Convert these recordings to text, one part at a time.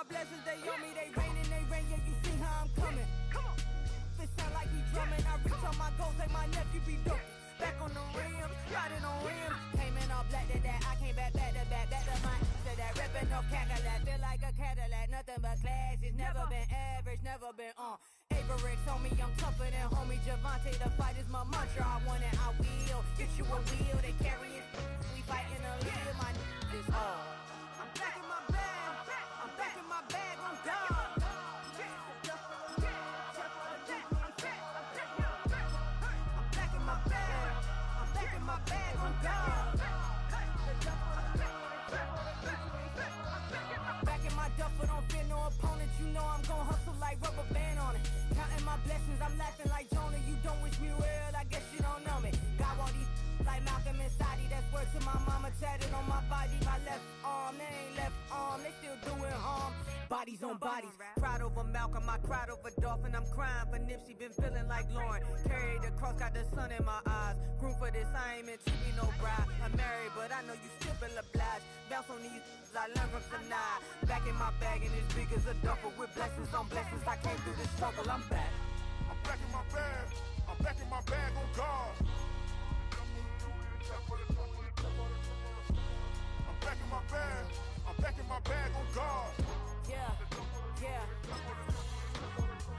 blessings, they on me, they rain, yeah, you see how I'm coming. Come on. This sound like we drumming, I reach on my goals like my nephew be dope. Back on the rims, riding on rims. Came in all black to that, I came back to my to that ripping off Cadillac. Feel like a Cadillac, nothing but class. It's never been average, never been on. Averix on me, I'm tougher than homie Javante. The fight is my mantra, I want it, I will. Get you a wheel, they carry it. We fighting a lead, my is all. I'm back in my bag, I'm back in my bag on God. My bag on God. Back in my duffel, don't fear no opponent. You know I'm gon' hustle like rubber band on it. Counting my blessings, I'm laughing like Jonah. You don't wish me well, I guess you don't know me. Got all these like Malcolm and Sadie. That's word to my mama, tatted on my body. My left arm, they ain't left arm, they still doing harm. Bodies on bodies, cried over Malcolm, I cried over Dolphin. I'm crying for Nipsey, been feeling like Lauren. Carried the cross, got the sun in my eyes. Grew for this, I ain't meant to be no bride. I'm married, but I know you still feel obliged. Bounce on these, I learned from Sanaa. Back in my bag, and it's big as a duffel. With blessings on blessings, I came through this struggle, I'm back. I'm back in my bag, I'm back in my bag on God. I'm back in my bag, I'm back in my bag on God. Yeah.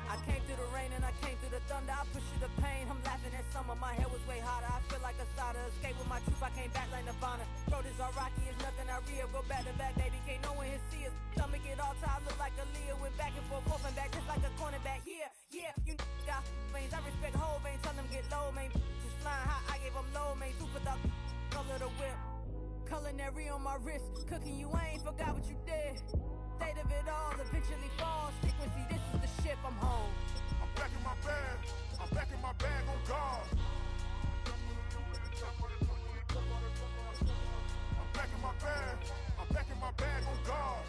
I came through the rain and I came through the thunder. I pushed through the pain, I'm laughing at summer. My hair was way hotter, I feel like a starter. Escape with my truth, I came back like Nirvana. Road is all rocky, it's nothing I real. Go back to back, baby, can't no one here see us. Stomach it all tied, look like a Leah. Went back and forth and back, just like a cornerback. Yeah, you got veins, I respect whole veins. Tell them get low, man. Just flying high, I gave them low, man. Super thought, color the whip. Culinary on my wrist, cooking you, I ain't forgot what you did. State of it all, eventually fall. Frequency, this is the ship, I'm home. I'm back in my bag, I'm back in my bag on God. I'm back in my bag, I'm back in my bag on God.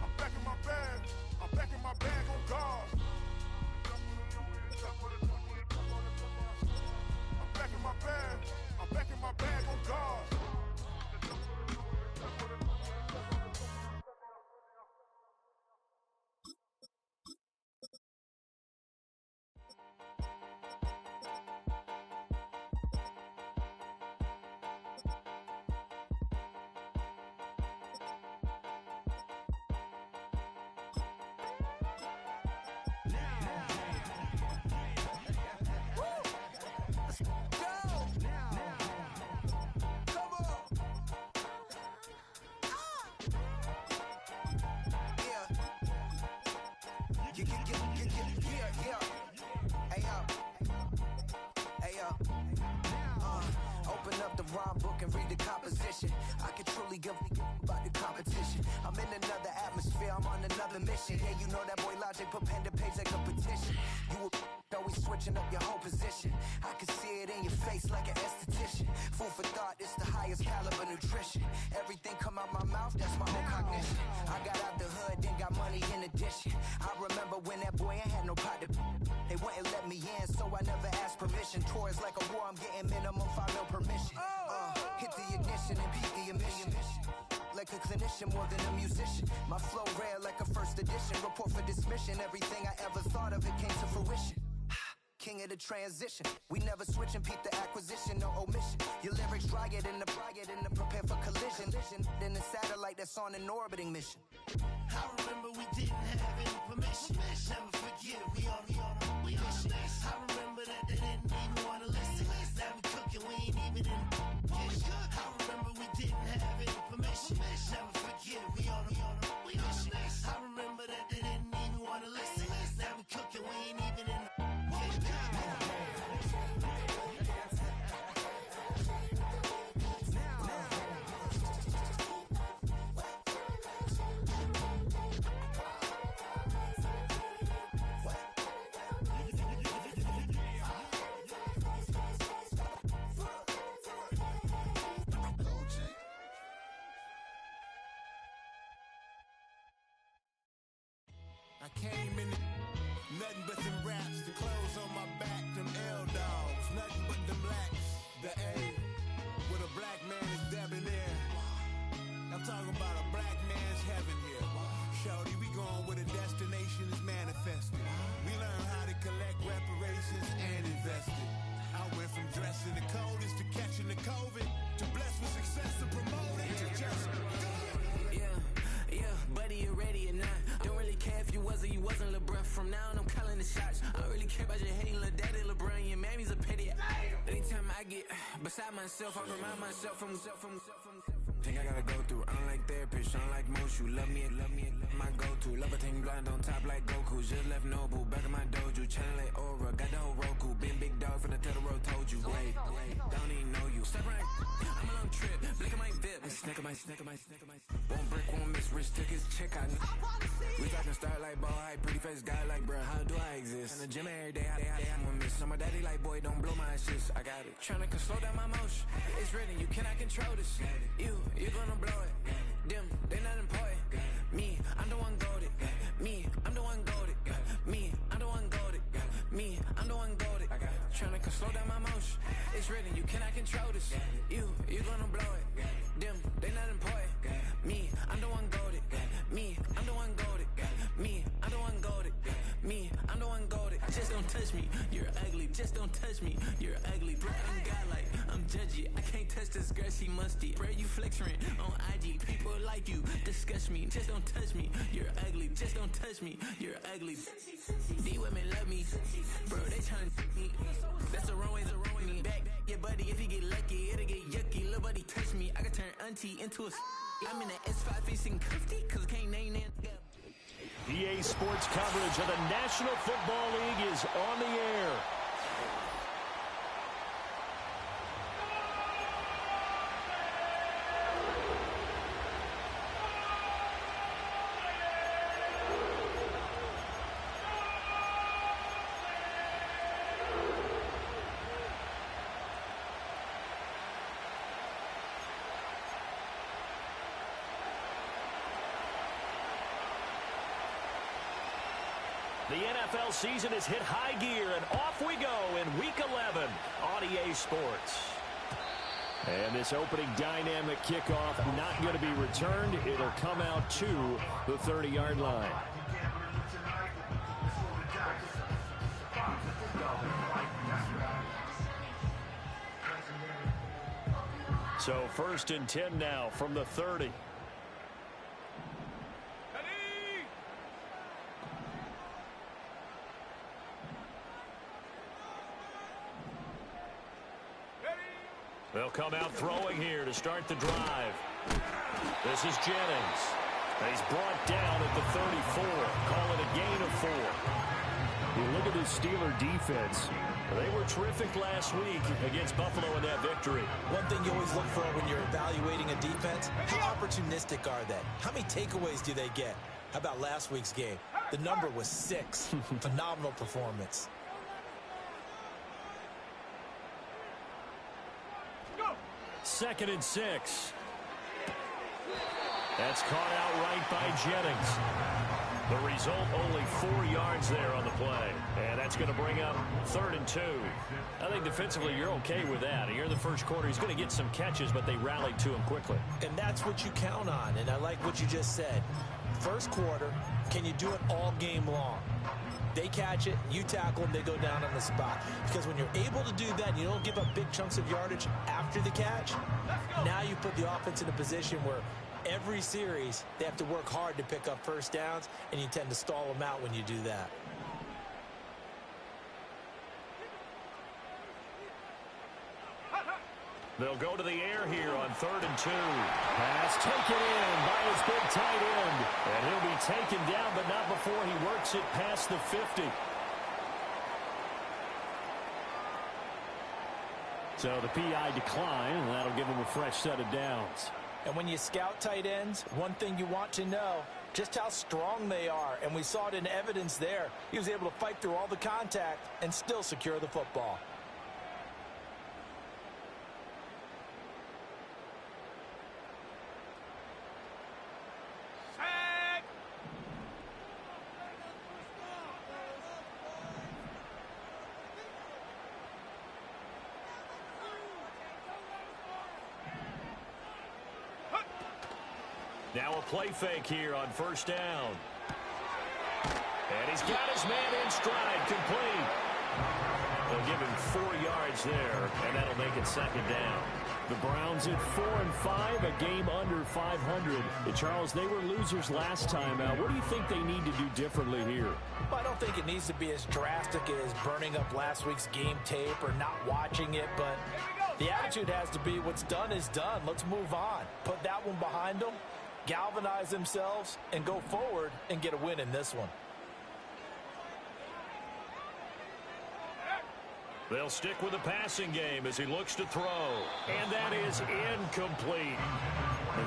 I'm back in my bag, I'm back in my bag on God. I'm back in my bag, I'm back in my bag on God. Rhyme book and read the composition. I can truly give about the competition. I'm in another atmosphere, I'm on another mission. Yeah, you know that boy Logic put pen to page like a petition. You always switching up your whole position. I can see it in your face like an esthetician. Food for thought, it's the highest caliber nutrition. Everything come out my mouth, that's my own cognition. I got out the hood, then got money in addition. I remember when that boy ain't had no pot to. They wouldn't let me in, so I never asked permission. Tours like a war, I'm getting minimum 5 mil permission. Hit the ignition and beat the emission. Like a clinician more than a musician. My flow rare like a first edition. Report for dismission. Everything I ever thought of, it came to fruition. King of the transition. We never switch and peep the acquisition, no omission. Your lyrics drier than the prepare for collision. Then the satellite that's on an orbiting mission. I remember we didn't have any permission. Never forget, we on a mission. I remember that they didn't even want to listen. Now we cooking, we ain't even in the kitchen. I remember we didn't have any permission. Never forget, we on a mission. I remember that they didn't even want to listen. Now we cooking, we ain't even in the kitchen. I came in nothing but them raps, the clothes on my back, them L-dogs, nothing but them blacks, the A, with a black man is debonair. myself, I remind myself from. Think I gotta go through. I don't like therapists, I don't like most. You love me, my go-to. Love a thing blind on top like Goku. Just left Noble, back in my dojo. Channel like Aura, got the whole Roku. Been big dog from the Totoro, told you. Wait, don't even know you. Step right, I'm a long trip. Blick of my VIP. Snick of my. Won't break, won't miss. Rich took his check out. We talking start like ball high, pretty face guy like bruh. How do I exist? In the gym every day, I'm gonna miss. My daddy like boy, don't blow my assist. I got it. Tryna slow down my motion. It's written, you cannot control this. You gonna blow it. Them, they not important. Me, I'm the one goated. Me, I'm the one goated. Me, I'm the one goated. Me, I'm the one goated. Tryna slow down my motion. It's written, you cannot control this. You gonna blow it. Them, they not important. Me, I'm the one goated. Me, I'm the one goated. Me, I'm the one goated. Me, I'm the one goated. Just don't touch me, you're ugly. Just don't touch me, you're ugly. Bro, I'm godlike, I'm judgy. I can't touch this girl, she musty. Bro, you flexing on IG. People like you disgust me. Just don't touch me, you're ugly. Just don't touch me, you're ugly. These women love me, bro. They trying to me. That's the wrong way, me. Back your buddy, if he get lucky, it'll get yucky. Little buddy touch me, I can turn auntie into a. I'm in the S5 facing cuffy, cause I can't name that. EA Sports coverage of the National Football League is on the air. The NFL season has hit high gear, and off we go in Week 11 on EA Sports. And this opening dynamic kickoff not going to be returned. It'll come out to the 30-yard line. So 1st and 10 now from the 30. They'll come out throwing here to start the drive. This is Jennings. He's brought down at the 34. Call it a gain of 4. You look at this Steeler defense. They were terrific last week against Buffalo in that victory. One thing you always look for when you're evaluating a defense, how opportunistic are they? How many takeaways do they get? How about last week's game? The number was 6. Phenomenal performance. 2nd and 6. That's caught out right by Jennings. The result, only 4 yards there on the play. And that's going to bring up 3rd and 2. I think defensively you're okay with that. Here in the first quarter, he's going to get some catches, but they rallied to him quickly. And that's what you count on, and I like what you just said. First quarter, can you do it all game long? They catch it, you tackle them, they go down on the spot. Because when you're able to do that and you don't give up big chunks of yardage after the catch, now you put the offense in a position where every series they have to work hard to pick up first downs, and you tend to stall them out when you do that. They'll go to the air here on 3rd and 2. Pass taken in by his big tight end. And he'll be taken down, but not before he works it past the 50. So the PI decline, and that'll give him a fresh set of downs. And when you scout tight ends, one thing you want to know, just how strong they are. And we saw it in evidence there. He was able to fight through all the contact and still secure the football. Now a play fake here on 1st down. And he's got his man in stride, complete. They'll give him 4 yards there, and that'll make it 2nd down. The Browns at 4-5, a game under 500. And Charles, they were losers last time out. What do you think they need to do differently here? Well, I don't think it needs to be as drastic as burning up last week's game tape or not watching it, but The attitude has to be what's done is done. Let's move on. Put that one behind them, galvanize themselves, and go forward and get a win in this one. They'll stick with the passing game as he looks to throw. And that is incomplete.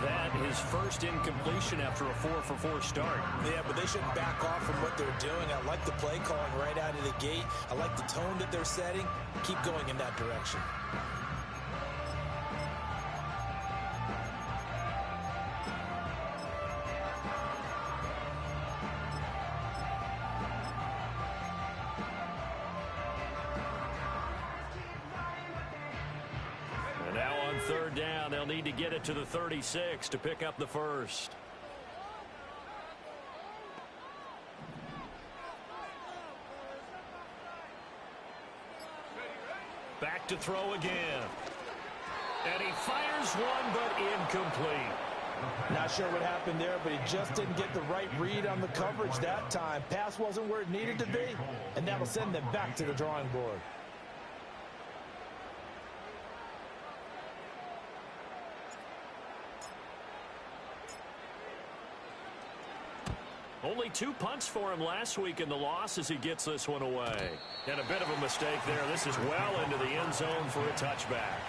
That his first incompletion after a 4-for-4 start. Yeah, but they shouldn't back off from what they're doing. I like the play calling right out of the gate. I like the tone that they're setting. Keep going in that direction. Third down, they'll need to get it to the 36 to pick up the first. Back to throw again. And he fires one, but incomplete. Not sure what happened there, but he just didn't get the right read on the coverage that time. Pass wasn't where it needed to be, and that'll send them back to the drawing board. Only 2 punts for him last week in the loss as he gets this one away. And a bit of a mistake there. This is well into the end zone for a touchback.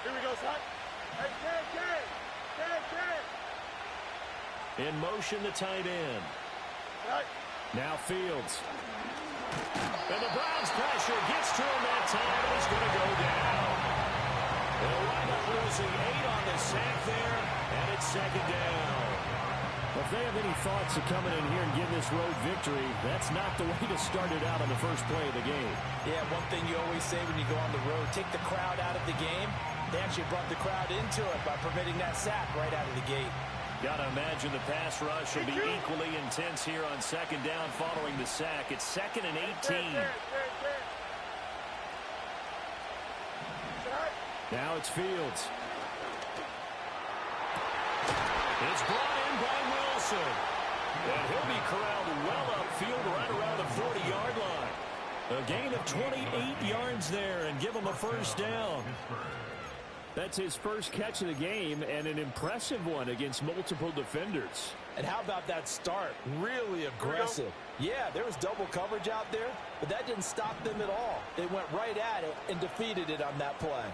Here we go, son. Hey, In motion, the tight end. Right. Now Fields. And the Browns pressure gets to him that time, and he's going to go down. They'll wind up losing 8 on the sack there, and it's second down. Well, if they have any thoughts of coming in here and getting this road victory, that's not the way to start it out on the first play of the game. Yeah, one thing you always say when you go on the road, take the crowd out of the game. They actually brought the crowd into it by permitting that sack right out of the gate. Got to imagine the pass rush will be equally intense here on second down following the sack. It's 2nd and 18. Now it's Fields. It's brought in by Wilson. And he'll be corralled well upfield right around the 40-yard line. A gain of 28 yards there and give him a first down. That's his first catch of the game and an impressive one against multiple defenders. And how about that start? Really aggressive. Yeah, there was double coverage out there, but that didn't stop them at all. They went right at it and defeated it on that play.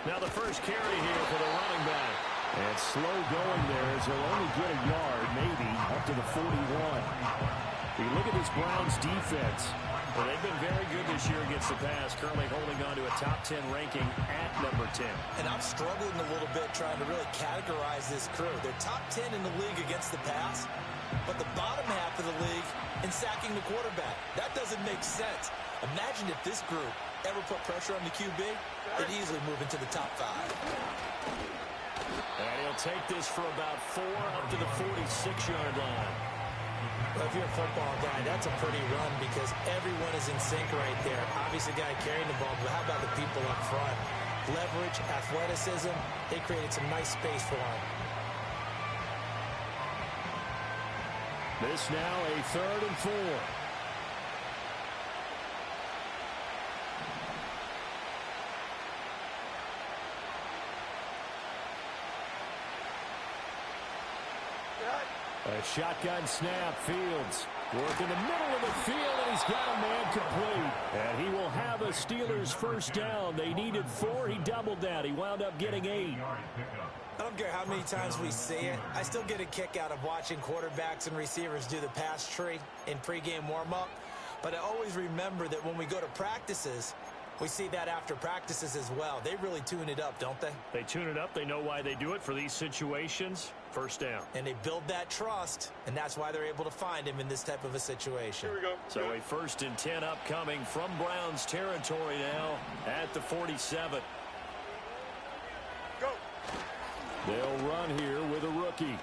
Now the first carry here for the running back. And slow going there as he'll only get a yard, maybe, up to the 41. You look at this Browns defense. Well, they've been very good this year against the pass, currently holding on to a top 10 ranking at number 10. And I'm struggling a little bit trying to really categorize this crew. They're top 10 in the league against the pass, but the bottom half of the league in sacking the quarterback. That doesn't make sense. Imagine if this group ever put pressure on the QB, they'd easily move into the top 5. And he'll take this for about 4 up to the 46-yard line. Well, if you're a football guy, that's a pretty run because everyone is in sync right there. Obviously, the guy carrying the ball, but how about the people up front? Leverage, athleticism, they created some nice space for him. This now a 3rd and 4. A shotgun snap, Fields. Work in the middle of the field, and he's got a man complete. And he will have a Steelers first down. They needed 4. He doubled that. He wound up getting 8. I don't care how many times we see it. I still get a kick out of watching quarterbacks and receivers do the pass tree in pregame warm-up. But I always remember that when we go to practices, we see that after practices as well. They really tune it up, don't they? They tune it up. They know why they do it for these situations. First down. And they build that trust, and that's why they're able to find him in this type of a situation. Here we go. So a 1st and 10 upcoming from Browns territory now at the 47. Go. They'll run here with a rookie.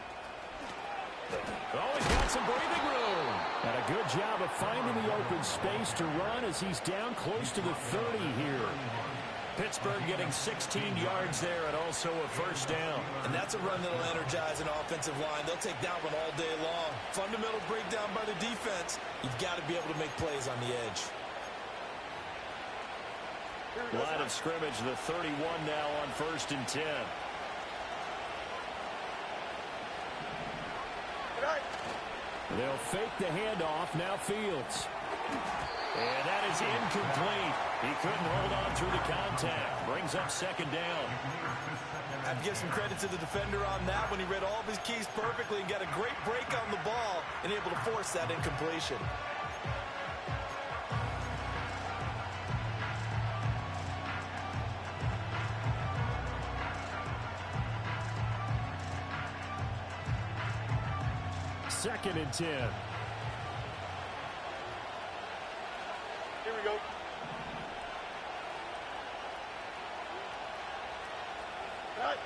Oh, he's got some breathing room. And a good job of finding the open space to run as he's down close to the 30 here. Pittsburgh getting 16 yards there and also a first down. And that's a run that'll energize an offensive line. They'll take that one all day long. Fundamental breakdown by the defense. You've got to be able to make plays on the edge. Line of scrimmage, the 31 now on 1st and 10. They'll fake the handoff. Now Fields. And that is incomplete. He couldn't hold on through the contact. Brings up 2nd down. I'd give some credit to the defender on that when he read all of his keys perfectly and got a great break on the ball and able to force that incompletion. Second and 10. Here we go. Right.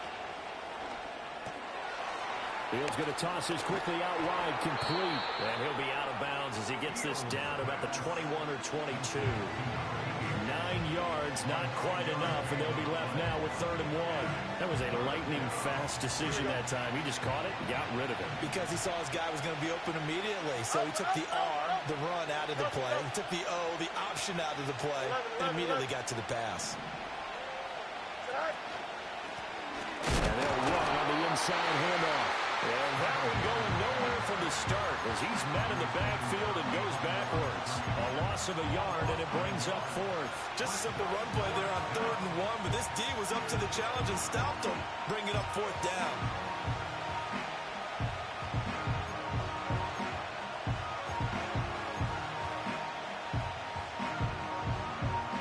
Fields going to toss this quickly out wide, complete. And he'll be out of bounds as he gets this down about the 21 or 22. 9 yards, not quite enough, and they'll be left now with 3rd and 1. That was a lightning-fast decision that time. He just caught it and got rid of it. Because he saw his guy was going to be open immediately, so he took the R, the run, out of the play. He took the O, the option, out of the play, and immediately got to the pass. And they'll run on the inside handoff. And that one going nowhere from the start as he's met in the backfield and goes backwards. A loss of a yard, and it brings up 4th. Just a simple run play there on 3rd and 1, but this D was up to the challenge and stopped him, bringing up 4th down.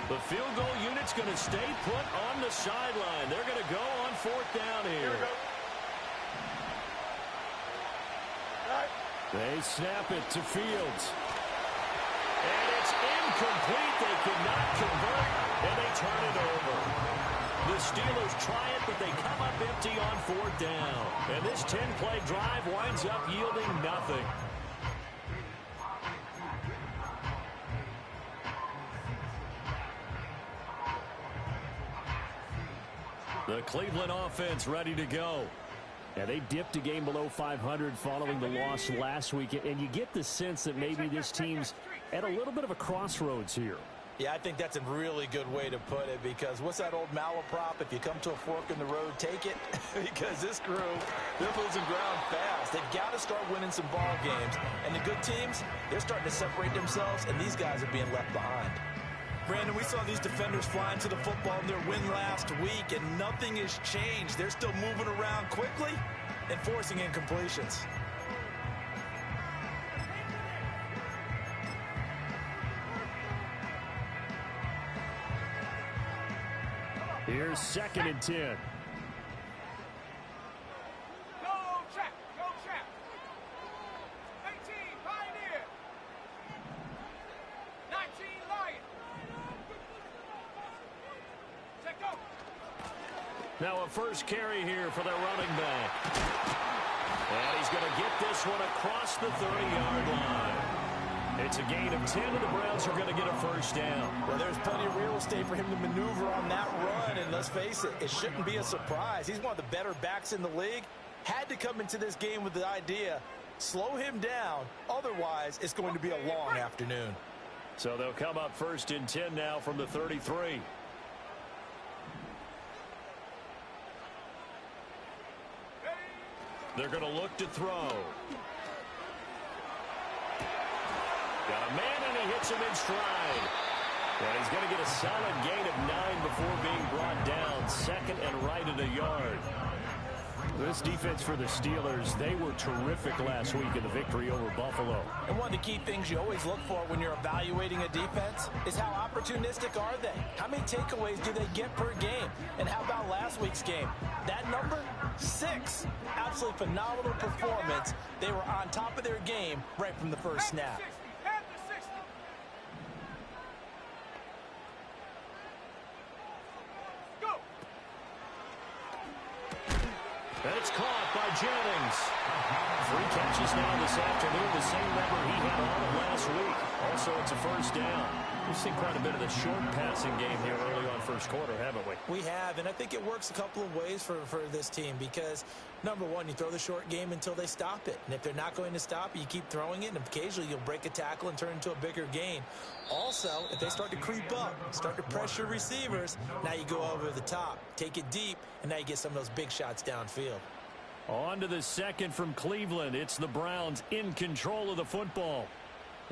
The field goal unit's going to stay put on the sideline. They're going to go on 4th down here. They snap it to Fields. And it's incomplete. They cannot convert, and they turn it over. The Steelers try it, but they come up empty on 4th down. And this 10-play drive winds up yielding nothing. The Cleveland offense ready to go. Yeah, they dipped a game below 500 following the loss last week, and you get the sense that maybe this team's at a little bit of a crossroads here. Yeah, I think that's a really good way to put it, because what's that old malaprop? If you come to a fork in the road, take it. Because this crew, they're losing ground fast. They've got to start winning some ball games. And the good teams, they're starting to separate themselves, and these guys are being left behind. Brandon, we saw these defenders flying to the football in their win last week, and nothing has changed. They're still moving around quickly and forcing incompletions. Here's 2nd and 10. Go trap, go trap. 18, Pioneer. 19, Lion. Check go. Now a first carry here for their running back. And he's going to get this one across the 30-yard line. It's a gain of 10, and the Browns are going to get a first down. Well, there's plenty of real estate for him to maneuver on that run, and let's face it, it shouldn't be a surprise. He's one of the better backs in the league. Had to come into this game with the idea, slow him down, otherwise it's going to be a long afternoon. So they'll come up 1st and 10 now from the 33. They're going to look to throw. Got a man, and he hits him in stride. And he's going to get a solid gain of 9 before being brought down. 2nd and right at a yard. This defense for the Steelers, they were terrific last week in the victory over Buffalo. And one of the key things you always look for when you're evaluating a defense is how opportunistic are they? How many takeaways do they get per game? And how about last week's game? That number, 6. Absolutely phenomenal performance. They were on top of their game right from the first snap. And it's caught by Jennings. 3 catches now this afternoon, the same number he had all of last week. Also, it's a first down. We've seen quite a bit of the short passing game here early on first quarter, haven't we? We have, and I think it works a couple of ways for this team because, number one, you throw the short game until they stop it. And if they're not going to stop it, you keep throwing it, and occasionally you'll break a tackle and turn into a bigger gain. Also, if they start to creep up, start to pressure receivers, now you go over the top, take it deep, and now you get some of those big shots downfield. On to the second from Cleveland. It's the Browns in control of the football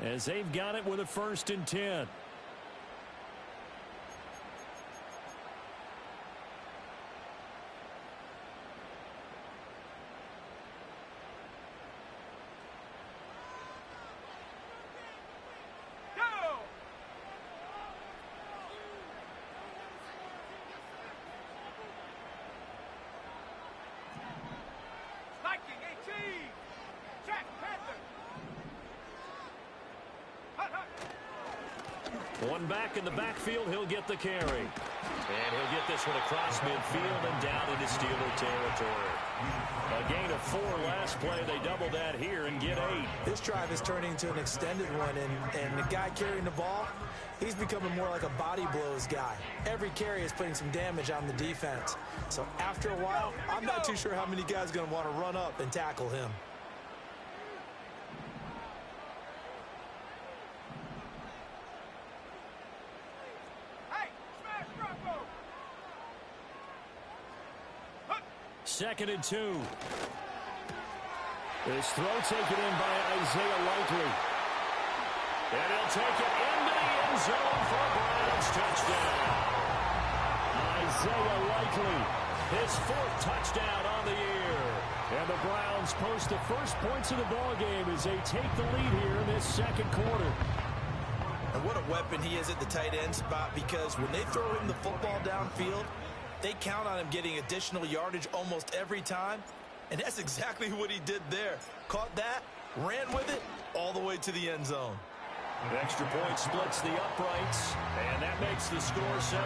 as they've got it with a 1st and 10. One back in the backfield, he'll get the carry. And he'll get this one across midfield and down into Steeler territory. A gain of 4 last play. They double that here and get 8. This drive is turning into an extended one, and the guy carrying the ball, he's becoming more like a body blows guy. Every carry is putting some damage on the defense. So after a while, I'm not too sure how many guys are going to want to run up and tackle him. Second and 2. This throw taken in by Isaiah Likely. And he'll take it into the end zone for a Browns touchdown. Isaiah Likely, his 4th touchdown on the year. And the Browns post the first points of the ballgame as they take the lead here in this second quarter. And what a weapon he is at the tight end spot, because when they throw him the football downfield, they count on him getting additional yardage almost every time, and that's exactly what he did there. Caught that, ran with it, all the way to the end zone. The extra point splits the uprights, and that makes the score 7-0.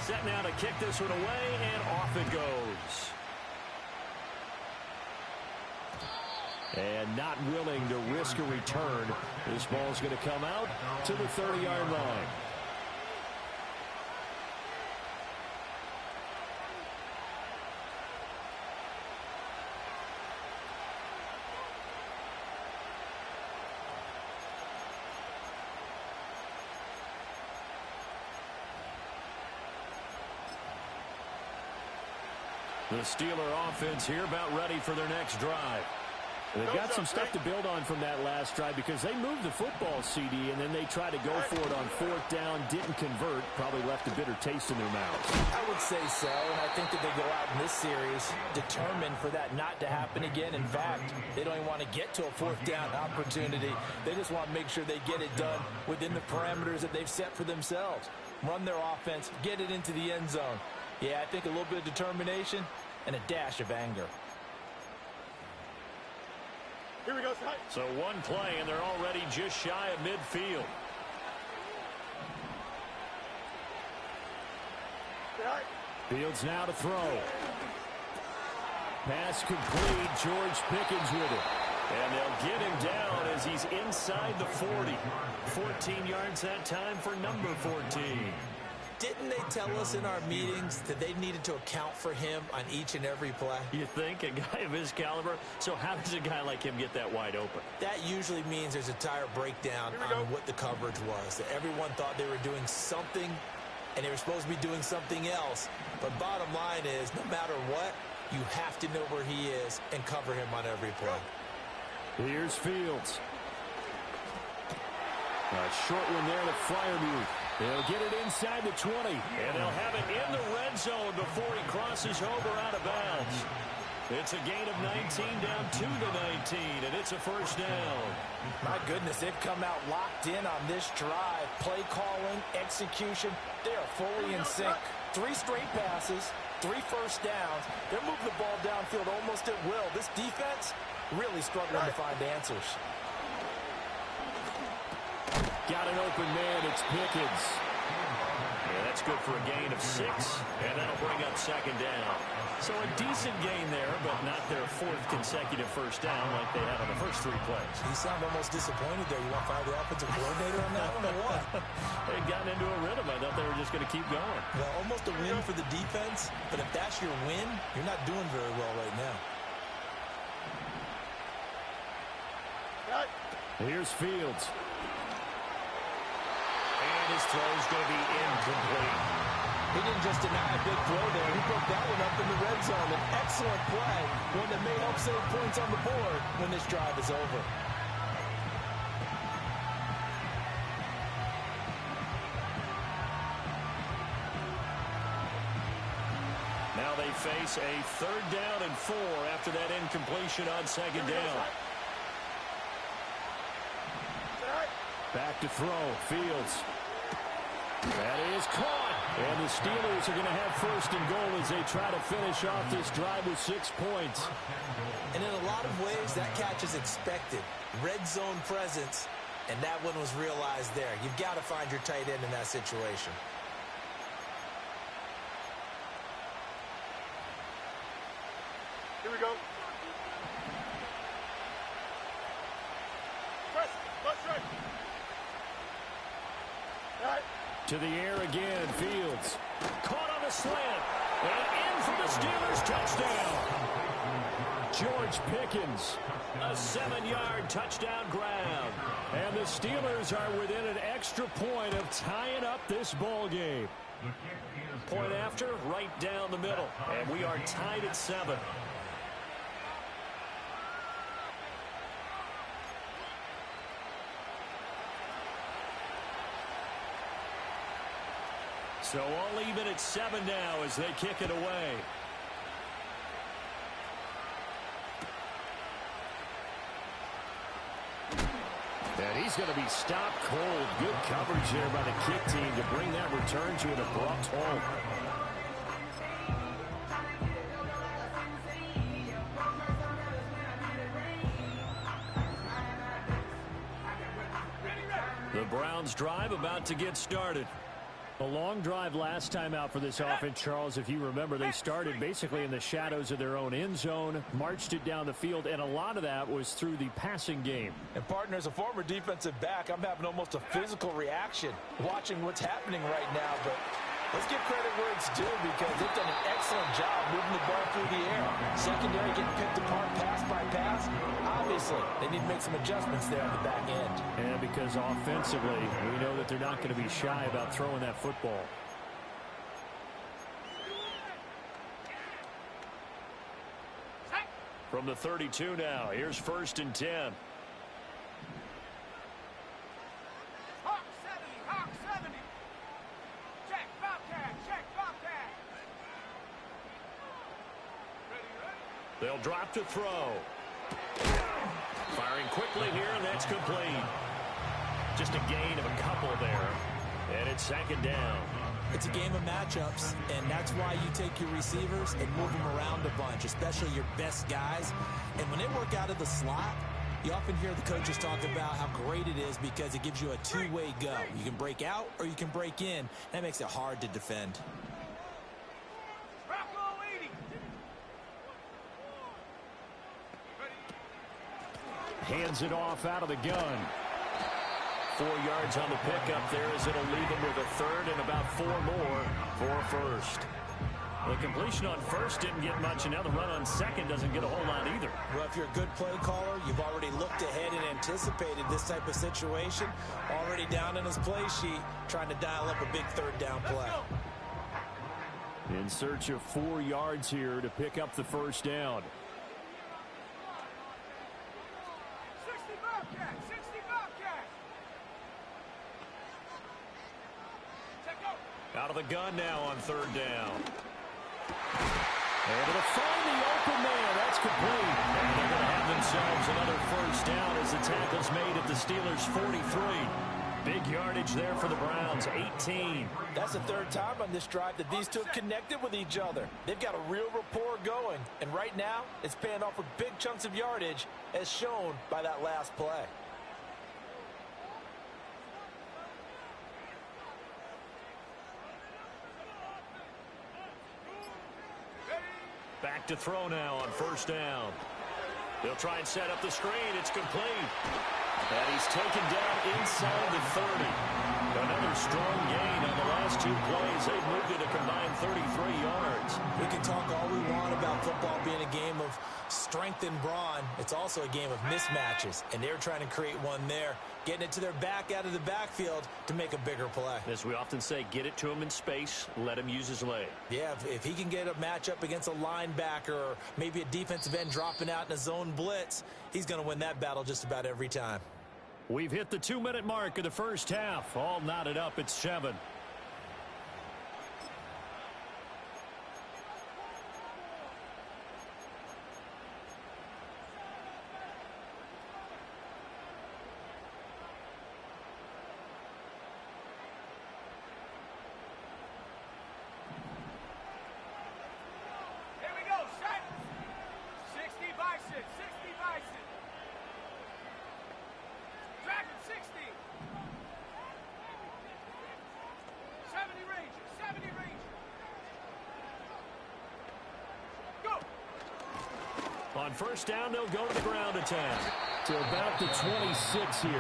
Set now to kick this one away, and off it goes. And not willing to risk a return. This ball's going to come out to the 30-yard line. The Steeler offense here about ready for their next drive. They've got some stuff to build on from that last drive because they moved the football, CD, and then they tried to go for it on 4th down, didn't convert, probably left a bitter taste in their mouths. I would say so, and I think that they go out in this series determined for that not to happen again. In fact, they don't even want to get to a 4th down opportunity. They just want to make sure they get it done within the parameters that they've set for themselves. Run their offense, get it into the end zone. Yeah, I think a little bit of determination and a dash of anger. Here we go, Ty. So one play, and they're already just shy of midfield. Fields now to throw. Pass complete. George Pickens with it. And they'll get him down as he's inside the 40. 14 yards that time for number 14. Didn't they tell us in our meetings that they needed to account for him on each and every play? You think? A guy of his caliber? So how does a guy like him get that wide open? That usually means there's a tire breakdown on what the coverage was. That everyone thought they were doing something, and they were supposed to be doing something else. But bottom line is, no matter what, you have to know where he is and cover him on every play. Here's Fields. A short one there to Freiermuth. They'll get it inside the 20, and they'll have it in the red zone before he crosses over out of bounds. It's a gain of 19 down to the 19, and it's a first down. My goodness, they've come out locked in on this drive. Play calling, execution, they are fully in sync. 3 straight passes, 3 first downs. They're moving the ball downfield almost at will. This defense really struggling to find answers. Got an open man. It's Pickens. Yeah, that's good for a gain of 6, and that'll bring up second down. So a decent gain there, but not their 4th consecutive first down like they had on the first 3 plays. You sound almost disappointed there. You want to fire the offensive coordinator on that one or what? They had gotten into a rhythm. I thought they were just going to keep going. Well, almost a win for the defense, but if that's your win, you're not doing very well right now. Here's Fields. And his throw's going to be incomplete. He didn't just deny a big throw there. He broke that one up in the red zone. An excellent play, one that may help save points on the board when this drive is over. Now they face a 3rd down and 4 after that incompletion on second down. Back to throw. Fields. That is caught. And the Steelers are going to have 1st and goal as they try to finish off this drive with 6 points. And in a lot of ways, that catch is expected. Red zone presence, and that one was realized there. You've got to find your tight end in that situation. Here we go. Press. Let's right. To the air again, Fields. Caught on a slant. And in for the Steelers touchdown. George Pickens, a 7-yard touchdown grab. And the Steelers are within an extra point of tying up this ball game. Point after, right down the middle. And we are tied at 7. So all even at 7 now as they kick it away. And he's going to be stopped cold. Good coverage there by the kick team to bring that return to an abrupt halt. The Browns drive about to get started. A long drive last time out for this offense, Charles. If you remember, they started basically in the shadows of their own end zone, marched it down the field, and a lot of that was through the passing game. And, partner, as a former defensive back, I'm having almost a physical reaction watching what's happening right now. But let's give credit where it's due because they've done an excellent job moving the ball through the air. Secondary getting picked apart pass by pass. Obviously, they need to make some adjustments there on the back end. And because offensively, we know that they're not going to be shy about throwing that football. From the 32 now, here's 1st and 10. Hawk 70, Hawk 70. Check, Bobcat, check, Bobcat. Ready. They'll drop to throw. Firing quickly here, and that's complete. Just a gain of a couple there. And it's 2nd down. It's a game of matchups, and that's why you take your receivers and move them around a bunch, especially your best guys. And when they work out of the slot, you often hear the coaches talk about how great it is because it gives you a two-way go. You can break out or you can break in. That makes it hard to defend. Hands it off out of the gun. 4 yards on the pickup there as it'll leave him with a 3rd and about 4 more for 1st. The completion on 1st didn't get much, and now the run on 2nd doesn't get a whole lot either. Well, if you're a good play caller, you've already looked ahead and anticipated this type of situation. Already down in his play sheet, trying to dial up a big 3rd down play. In search of 4 yards here to pick up the 1st down. 60 Bobcat, 60 Bobcat. Check out. Out of the gun now on 3rd down. Able to find the open man. That's complete. And they're going to have themselves another 1st down as the tackle's made at the Steelers' 43. Big yardage there for the Browns, 18. That's the third time on this drive that these two have connected with each other. They've got a real rapport going, and right now it's paying off with big chunks of yardage as shown by that last play. Back to throw now on first down. They'll try and set up the screen. It's complete. And he's taken down inside the 30. Another strong gain on the last two plays. They've moved it a combined 33 yards. We can talk all we want about football being a game of strength and brawn. It's also a game of mismatches, and they're trying to create one there, getting it to their back out of the backfield to make a bigger play. As we often say, get it to him in space, let him use his leg. Yeah, if he can get a matchup against a linebacker or maybe a defensive end dropping out in a zone blitz, he's going to win that battle just about every time. We've hit the 2-minute mark of the first half. All knotted up at 7. On first down, they'll go to the ground attack to about the 26 here.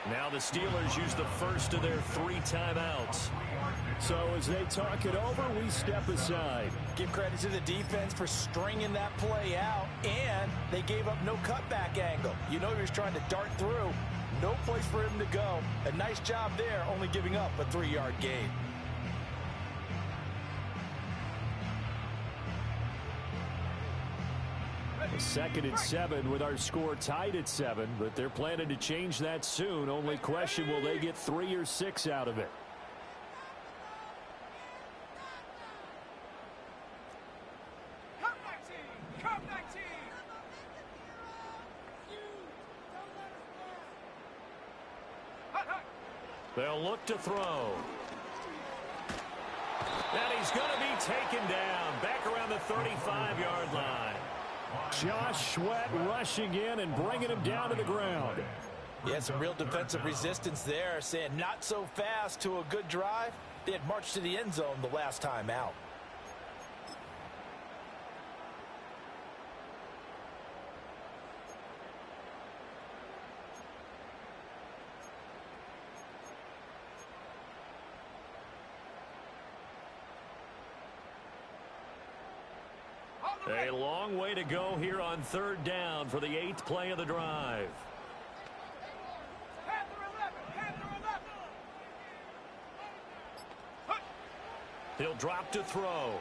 Now the Steelers use the first of their 3 timeouts. So as they talk it over, we step aside. Give credit to the defense for stringing that play out, and they gave up no cutback angle. You know he was trying to dart through. No place for him to go. A nice job there, only giving up a 3-yard gain. Second and 7 with our score tied at 7, but they're planning to change that soon. Only question, will they get 3 or 6 out of it? They'll look to throw. And he's going to be taken down back around the 35-yard line. Josh Sweat rushing in and bringing him down to the ground. Yeah, some real defensive resistance there, saying not so fast to a good drive. They had marched to the end zone the last time out. A long way to go here on third down for the 8th play of the drive. He'll drop to throw.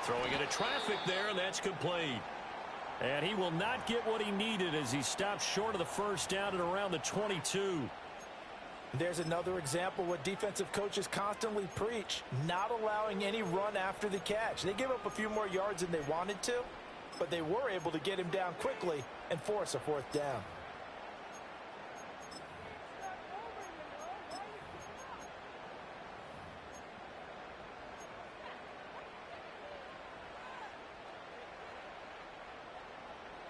Throwing into traffic there, and that's complete. And he will not get what he needed as he stops short of the first down at around the 22. There's another example what defensive coaches constantly preach, not allowing any run after the catch. They gave up a few more yards than they wanted to, but they were able to get him down quickly and force a 4th down.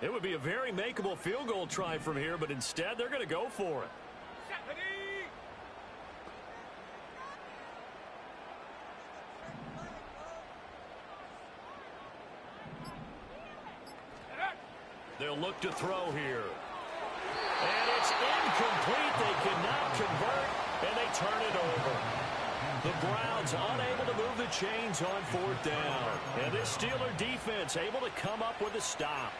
It would be a very makeable field goal try from here, but instead they're going to go for it. They'll look to throw here. And it's incomplete. They cannot convert, and they turn it over. The Browns unable to move the chains on 4th down. And this Steeler defense able to come up with a stop.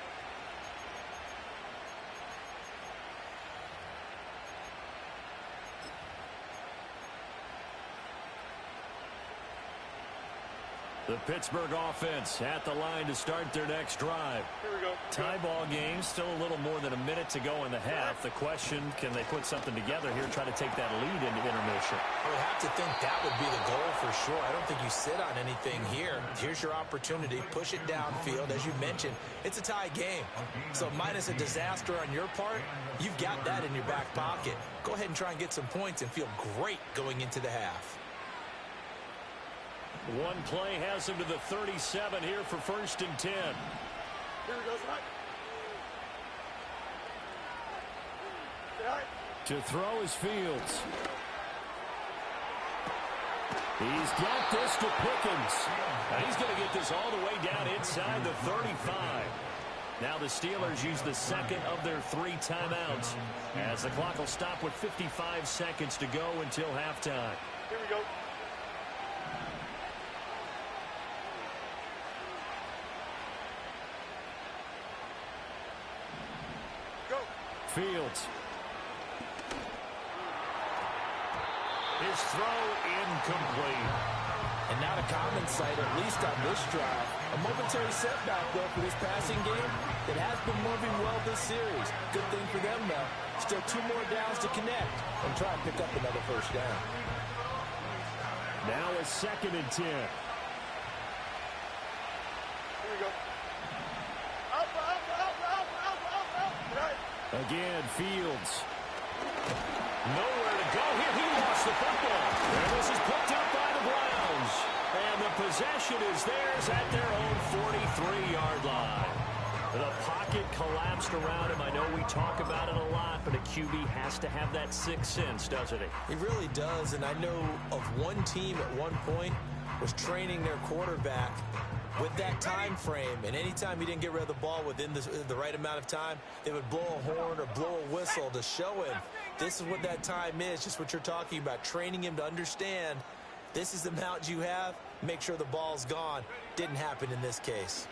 The Pittsburgh offense at the line to start their next drive. Here we go. Tie ball game, still a little more than a minute to go in the half. The question, can they put something together here, try to take that lead into intermission? I would have to think that would be the goal for sure. I don't think you sit on anything here. Here's your opportunity. Push it downfield. As you mentioned, it's a tie game. So minus a disaster on your part, you've got that in your back pocket. Go ahead and try and get some points and feel great going into the half. One play has him to the 37 here for 1st and 10. Here we go, right. To throw is Fields. He's got this to Pickens. And he's going to get this all the way down inside the 35. Now the Steelers use the second of their 3 timeouts as the clock will stop with 55 seconds to go until halftime. Here we go. Fields. His throw incomplete. And not a common sight, at least on this drive. A momentary setback, though, for this passing game that has been moving well this series. Good thing for them, though. Still 2 more downs to connect and try and pick up another 1st down. Now a 2nd and 10. Here we go. Out. Right. Again, Fields. Nowhere to go here. He lost the football. And this is picked up by the Browns. And the possession is theirs at their own 43-yard line. The pocket collapsed around him. I know we talk about it a lot, but a QB has to have that 6th sense, doesn't he? He really does, and I know of one team at one point was training their quarterback with that time frame, and anytime he didn't get rid of the ball within the right amount of time, they would blow a horn or blow a whistle to show him this is what that time is, just what you're talking about, training him to understand this is the amount you have, make sure the ball's gone. Didn't happen in this case.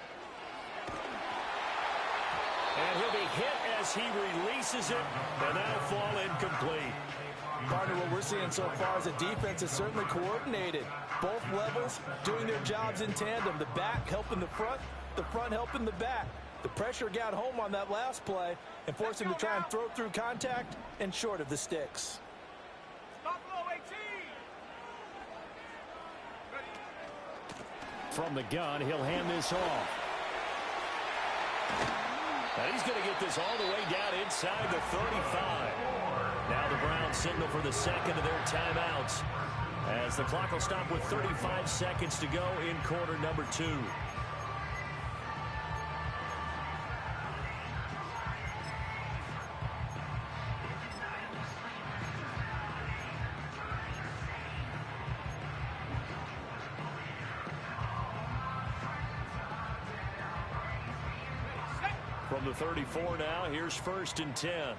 And he'll be hit as he releases it, and that'll fall incomplete. Partner, what we're seeing so far is a defense is certainly coordinated. Both levels doing their jobs in tandem. The back helping the front helping the back. The pressure got home on that last play and forced him to try and throw through contact and short of the sticks. From the gun, he'll hand this off. And he's going to get this all the way down inside the 35. Now the Browns signal for the 2nd of their timeouts as the clock will stop with 35 seconds to go in quarter number 2. From the 34 now, here's 1st and 10.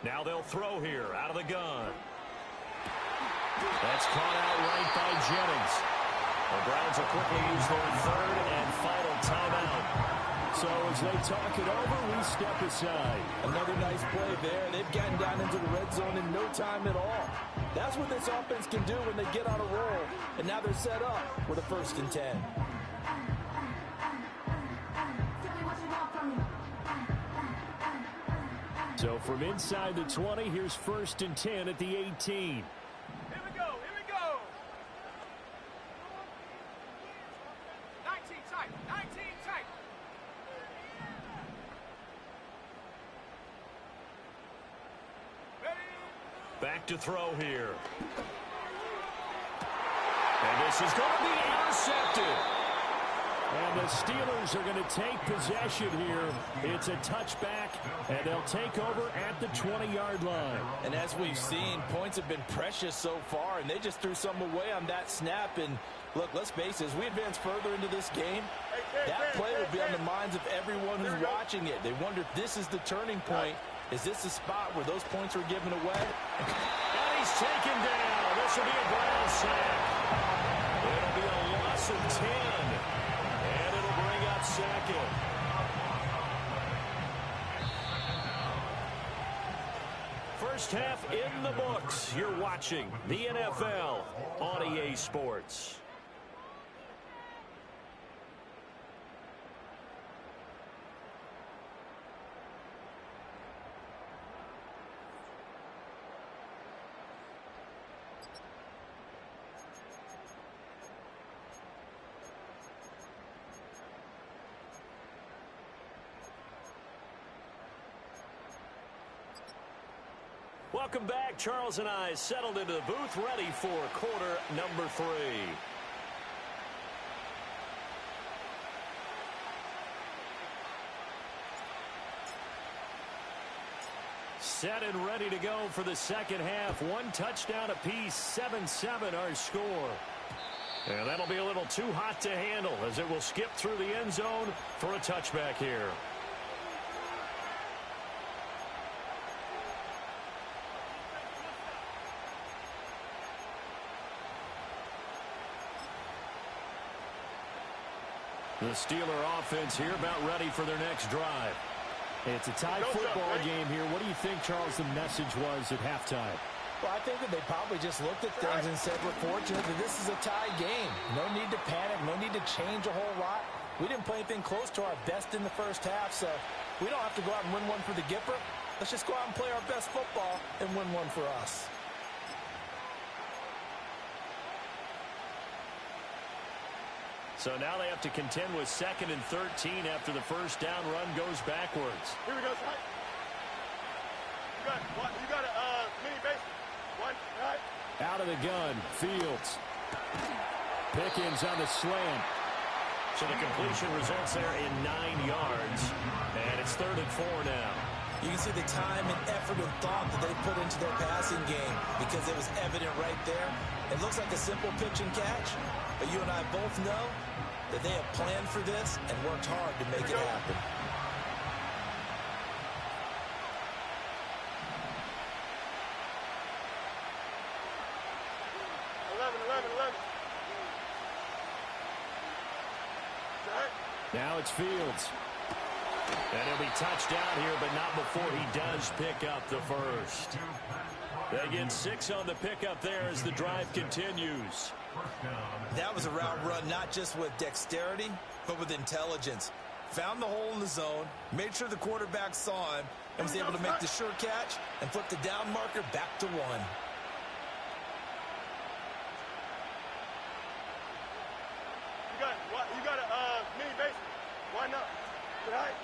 Now they'll throw here out of the gun. That's caught out right by Jennings. The Browns will quickly use their 3rd and final timeout. So as they talk it over, we step aside. Another nice play there. They've gotten down into the red zone in no time at all. That's what this offense can do when they get on a roll. And now they're set up with a 1st and 10. So from inside the 20, here's 1st and 10 at the 18. Back to throw here. And this is going to be intercepted. And the Steelers are going to take possession here. It's a touchback, and they'll take over at the 20-yard line. And as we've seen, points have been precious so far, and they just threw some away on that snap. And look, let's face it, as we advance further into this game, that play will be on the minds of everyone who's watching it. They wonder if this is the turning point Is this a spot where those points were given away? And he's taken down. This will be a Brown sack. It'll be a loss of 10. And it'll bring up second. First half in the books. You're watching the NFL on EA Sports. Welcome back. Charles and I settled into the booth, ready for quarter number 3. Set and ready to go for the second half. 1 touchdown apiece, 7-7 our score. And that'll be a little too hot to handle as it will skip through the end zone for a touchback here. The Steeler offense here about ready for their next drive. It's a tied football game here. What do you think, Charles, the message was at halftime? Well, I think that they probably just looked at things and said, we're fortunate that this is a tie game. No need to panic. No need to change a whole lot. We didn't play anything close to our best in the first half, so we don't have to go out and win one for the Gipper. Let's just go out and play our best football and win one for us. So now they have to contend with 2nd and 13 after the first down run goes backwards. Here we go, right? You got a mini base. 1, right? Out of the gun, Fields. Pickens on the slant. So the completion results there in 9 yards. And it's 3rd and 4 now. You can see the time and effort and thought that they put into their passing game because it was evident right there. It looks like a simple pitch and catch, but you and I both know that they have planned for this and worked hard to make it happen. Now it's Fields. And he'll be touched down here, but not before he does pick up the first. They get 6 on the pickup there as the drive continues. That was a route run not just with dexterity, but with intelligence. Found the hole in the zone, made sure the quarterback saw him, and was able to make the sure catch and flip the down marker back to 1. You got a mini base. Why not? Right?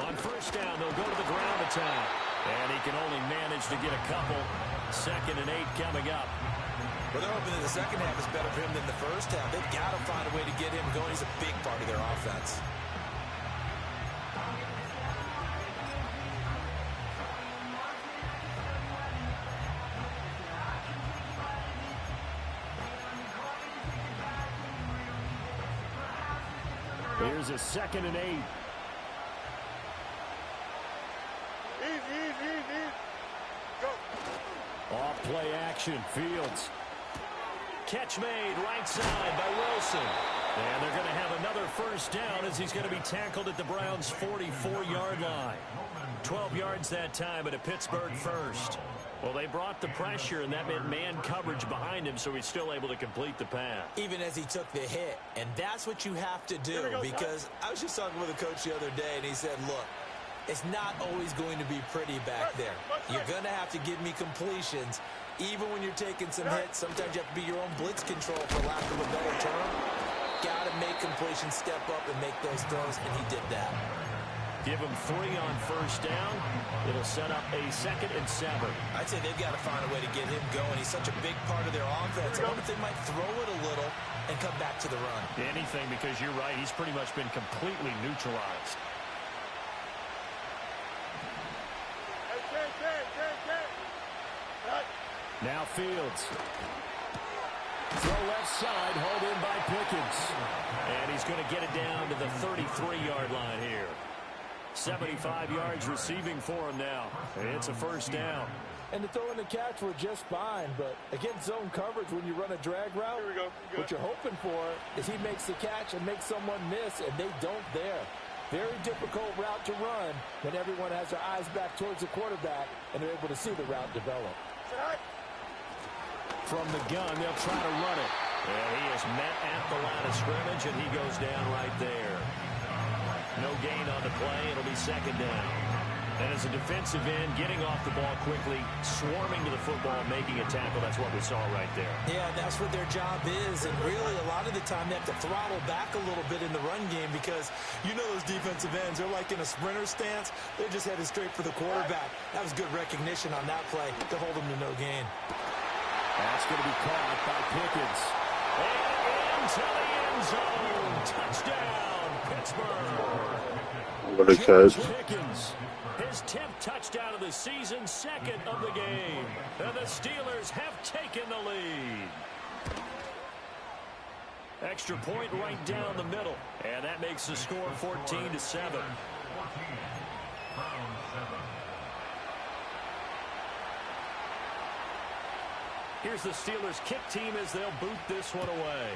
On first down, they'll go to the ground attack. And he can only manage to get a couple. 2nd and 8 coming up. Well, they're hoping that the second half is better for him than the first half. They've got to find a way to get him going. He's a big part of their offense. Here's a 2nd and 8. Easy. Go. Off play action, Fields. Catch made right side by Wilson. And they're going to have another first down as he's going to be tackled at the Browns' 44-yard line. 12 yards that time at a Pittsburgh first. Well, they brought the pressure, and that meant man coverage behind him, so he's still able to complete the pass. Even as he took the hit. And that's what you have to do, because I was just talking with a coach the other day, and he said, look, it's not always going to be pretty back there. You're going to have to give me completions. Even when you're taking some hits, sometimes you have to be your own blitz control, for lack of a better term. Got to make completions, step up, and make those throws, and he did that. Give him 3 on first down. It'll set up a 2nd and 7. I'd say they've got to find a way to get him going. He's such a big part of their offense. I wonder if they might throw it a little and come back to the run. Anything, because you're right. He's pretty much been completely neutralized. Now Fields. Throw left side, hauled in by Pickens. And he's going to get it down to the 33-yard line here. 75 yards receiving for him now. It's a first down. And the throw and the catch were just fine, but against zone coverage, when you run a drag route, what you're hoping for is he makes the catch and makes someone miss, and they don't there. Very difficult route to run when everyone has their eyes back towards the quarterback and they're able to see the route develop. From the gun, they'll try to run it. And he is met at the line of scrimmage, and he goes down right there. No gain on the play. It'll be second down. And as a defensive end, getting off the ball quickly, swarming to the football, making a tackle, that's what we saw right there. Yeah, that's what their job is. And really, a lot of the time, they have to throttle back a little bit in the run game because you know those defensive ends, they're like in a sprinter stance. They're just headed straight for the quarterback. That was good recognition on that play to hold them to no gain. That's going to be caught by Pickens. And into the end zone. Touchdown, Pittsburgh. What a catch. Pickens. His 10th touchdown of the season, second of the game. And the Steelers have taken the lead. Extra point right down the middle. And that makes the score 14-7. Here's the Steelers kick team as they'll boot this one away.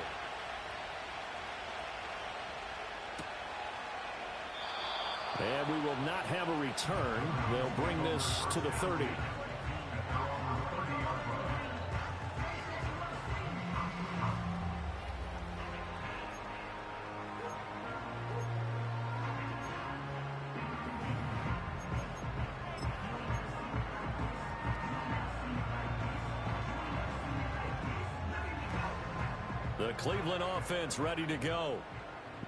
And we will not have a return. They'll bring this to the 30. The Cleveland offense ready to go.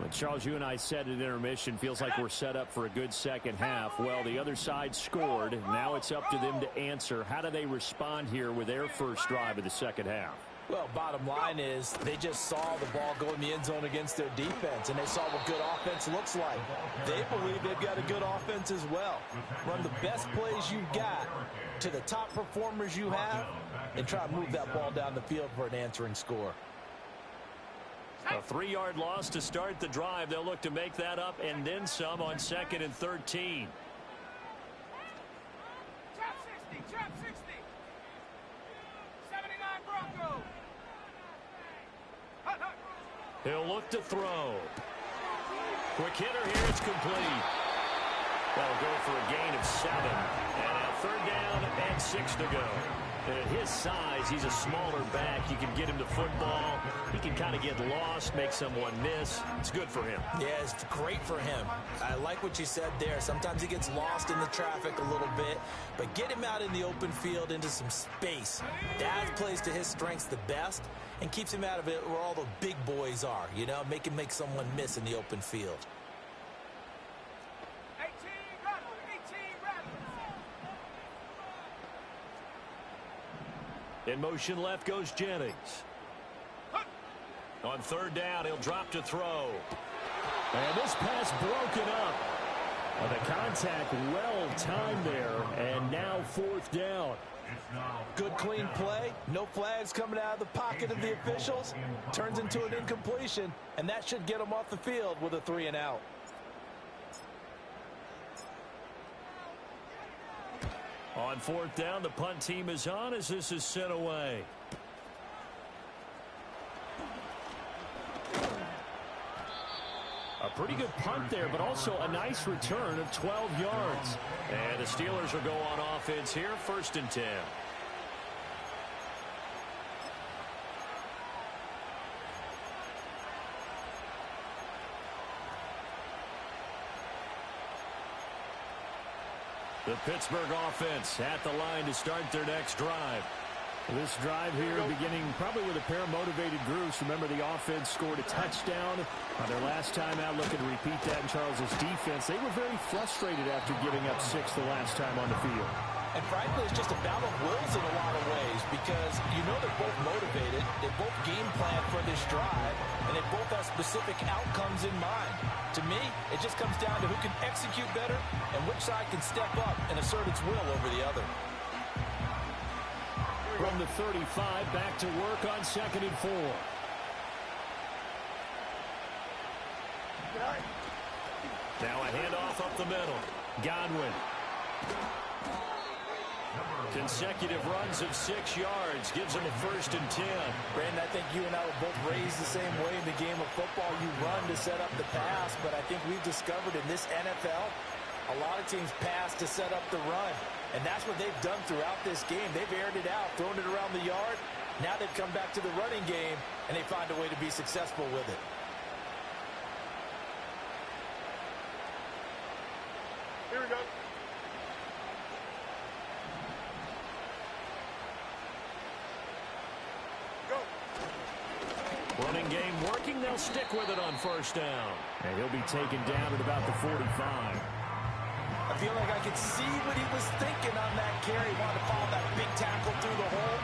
Well, Charles, you and I said at intermission, feels like we're set up for a good second half. Well, the other side scored. Now it's up to them to answer. How do they respond here with their first drive of the second half? Well, bottom line is they just saw the ball go in the end zone against their defense, and they saw what good offense looks like. They believe they've got a good offense as well. Run the best plays you've got to the top performers you have and try to move that ball down the field for an answering score. A 3-yard loss to start the drive. They'll look to make that up and then some on 2nd and 13. Trap 60, trap 60. 79 Bronco. He'll look to throw. Quick hitter here. It's complete. That'll go for a gain of 7. And now 3rd down and 6 to go. And at his size, he's a smaller back. You can get him to football. He can kind of get lost, make someone miss. It's good for him. Yeah, it's great for him. I like what you said there. Sometimes he gets lost in the traffic a little bit, but get him out in the open field into some space. That plays to his strengths the best and keeps him out of it where all the big boys are, you know, make him make someone miss in the open field. 18 rattlers. In motion left goes Jennings. On 3rd down, he'll drop to throw. And this pass broken up. The contact well timed there, and now 4th down. Good clean play. No flags coming out of the pocket of the officials. Turns into an incompletion, and that should get them off the field with a 3-and-out. On 4th down, the punt team is on as this is sent away. A pretty good punt there, but also a nice return of 12 yards. And the Steelers will go on offense here, 1st and 10. The Pittsburgh offense at the line to start their next drive. This drive here beginning probably with a pair of motivated groups. Remember, the offense scored a touchdown on their last time out. Looking to repeat that in Charles's defense. They were very frustrated after giving up 6 the last time on the field. And frankly, it's just a battle of wills in a lot of ways because you know they're both motivated. They both game plan for this drive, and they both have specific outcomes in mind. To me, it just comes down to who can execute better and which side can step up and assert its will over the other. From the 35, back to work on 2nd and 4. Now a handoff up the middle. Godwin. Consecutive runs of 6 yards gives him a 1st and 10. Brandon, I think you and I were both raised the same way in the game of football. You run to set up the pass, but I think we've discovered in this NFL, a lot of teams pass to set up the run. And that's what they've done throughout this game. They've aired it out, thrown it around the yard. Now they've come back to the running game, and they find a way to be successful with it. Here we go. Running game working. They'll stick with it on 1st down. And he'll be taken down at about the 45. I feel like I could see what he was thinking on that carry. Wanted to follow that big tackle through the hole.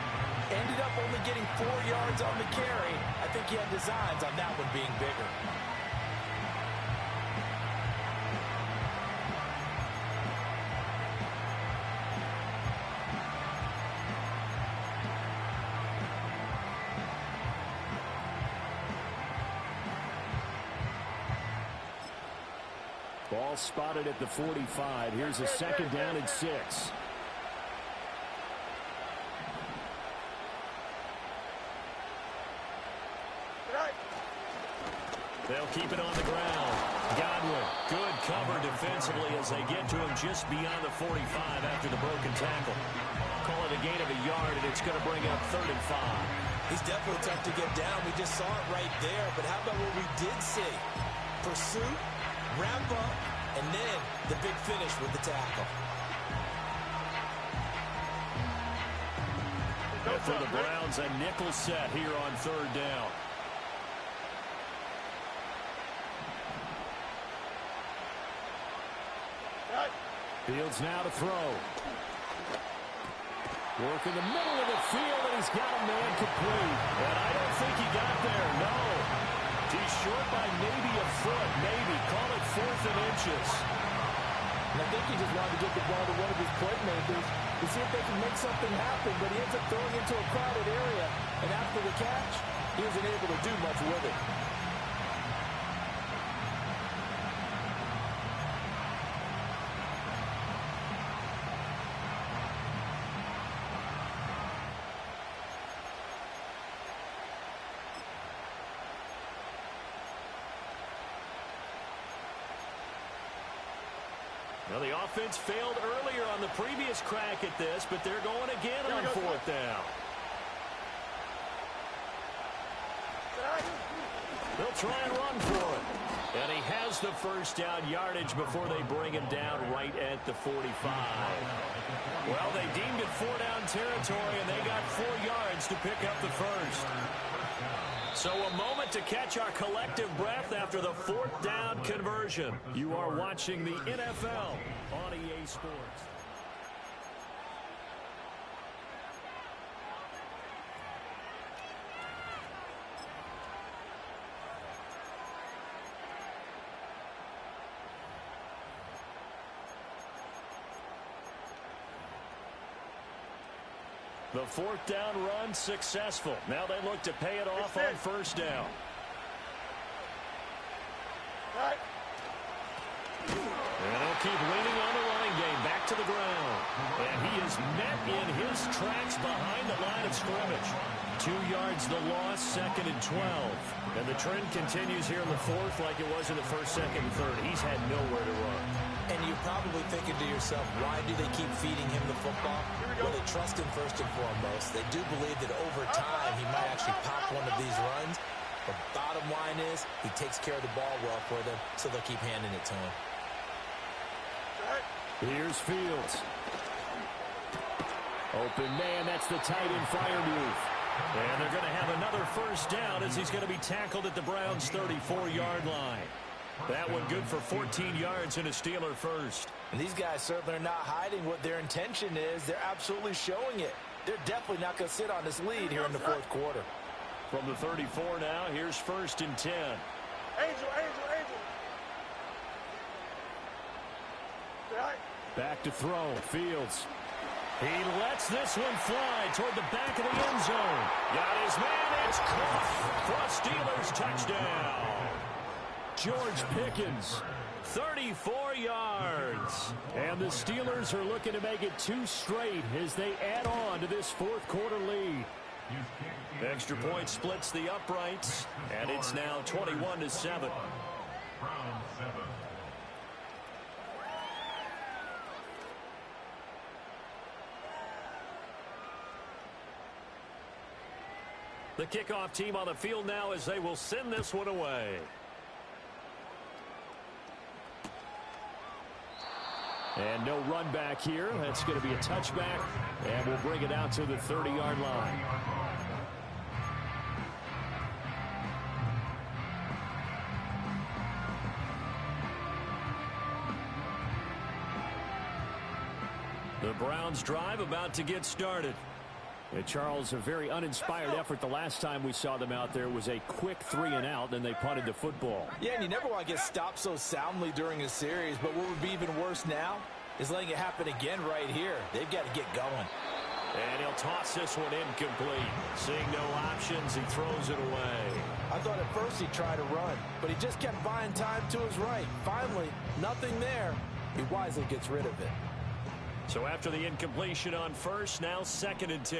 Ended up only getting 4 yards on the carry. I think he had designs on that one being bigger. Ball spotted at the 45. Here's a 2nd down and 6. They'll keep it on the ground. Godwin, good cover defensively as they get to him just beyond the 45 after the broken tackle. Call it a gain of a yard, and it's going to bring up 3rd and 5. He's definitely tough to get down. We just saw it right there. But how about what we did see? Pursuit, wrap up, and then the big finish with the tackle. And for the Browns, a nickel set here on 3rd down. Fields now to throw. Work in the middle of the field, and he's got a man complete. And I don't think he got there, no. He's short by maybe a foot, maybe. Call it 4th and inches. And I think he just wanted to get the ball to one of his playmakers to see if they can make something happen, but he ends up throwing into a crowded area. And after the catch, he wasn't able to do much with it. Well, the offense failed earlier on the previous crack at this, but they're going again on 4th down. They'll try and run for it. And he has the 1st down yardage before they bring him down right at the 45. Well, they deemed it 4-down territory, and they got 4 yards to pick up the 1st. So a moment to catch our collective breath after the 4th down conversion. You are watching the NFL on EA Sports. The 4th down run successful. Now they look to pay it off on 1st down. And they'll keep leaning on the running game. Back to the ground. And he is met in his tracks behind the line of scrimmage. 2 yards the loss, 2nd and 12. And the trend continues here in the 4th like it was in the 1st, 2nd, and 3rd. He's had nowhere to run. And you're probably thinking to yourself, why do they keep feeding him the football? Well, they trust him first and foremost. They do believe that over time he might actually pop one of these runs. But bottom line is he takes care of the ball well for them, so they'll keep handing it to him. Here's Fields. Open man, that's the tight end fire move. And they're going to have another 1st down as he's going to be tackled at the Browns' 34-yard line. That one good for 14 yards and a Steeler 1st. And these guys certainly are not hiding what their intention is. They're absolutely showing it. They're definitely not going to sit on this lead here in the 4th quarter. From the 34 now, here's 1st and 10. Angel. Back to throw. Fields. He lets this one fly toward the back of the end zone. Got his man. It's caught for a Steelers touchdown. George Pickens 34 yards. And the Steelers are looking to make it 2 straight as they add on to this fourth quarter lead. Extra point splits the uprights, and it's now 21-7. The kickoff team on the field now as they will send this one away. And no run back here. That's going to be a touchback, and we'll bring it out to the 30-yard line. The Browns drive about to get started. And Charles, a very uninspired effort the last time we saw them out there was a quick 3-and-out, and they punted the football. Yeah, and you never want to get stopped so soundly during a series, but what would be even worse now is letting it happen again right here. They've got to get going. And he'll toss this one incomplete. Seeing no options, he throws it away. I thought at first he tried to run, but he just kept buying time to his right. Finally, nothing there. He wisely gets rid of it. So after the incompletion on first, now 2nd and 10.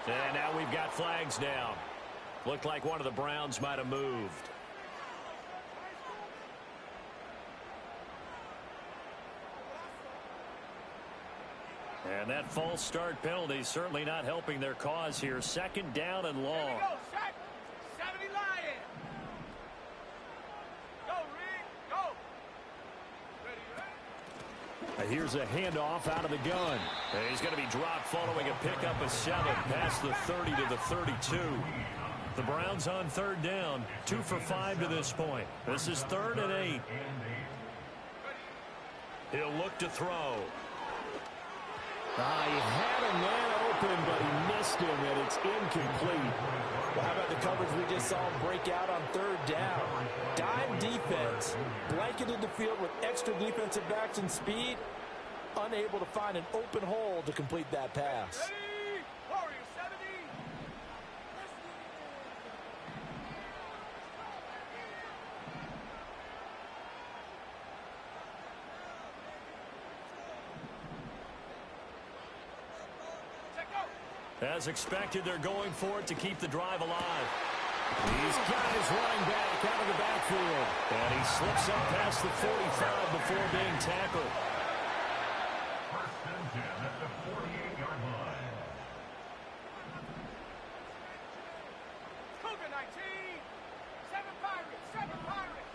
And now we've got flags down. Looked like one of the Browns might have moved. And that false start penalty certainly not helping their cause here. 2nd down and long. Here's a handoff out of the gun. And he's going to be dropped following a pickup of 7 past the 30 to the 32. The Browns on 3rd down. 2 for 5 to this point. This is 3rd and 8. He'll look to throw. He had a man open, but he missed him, and it's incomplete. Well, how about the coverage we just saw him break out on 3rd down? Dime defense, blanketed the field with extra defensive backs and speed, unable to find an open hole to complete that pass. As expected, they're going for it to keep the drive alive. He's got his running back out of the backfield. And he slips up past the 45 before being tackled. First and 10 at the 48-yard line. Cougar 19, 7 Pirates, 7 Pirates.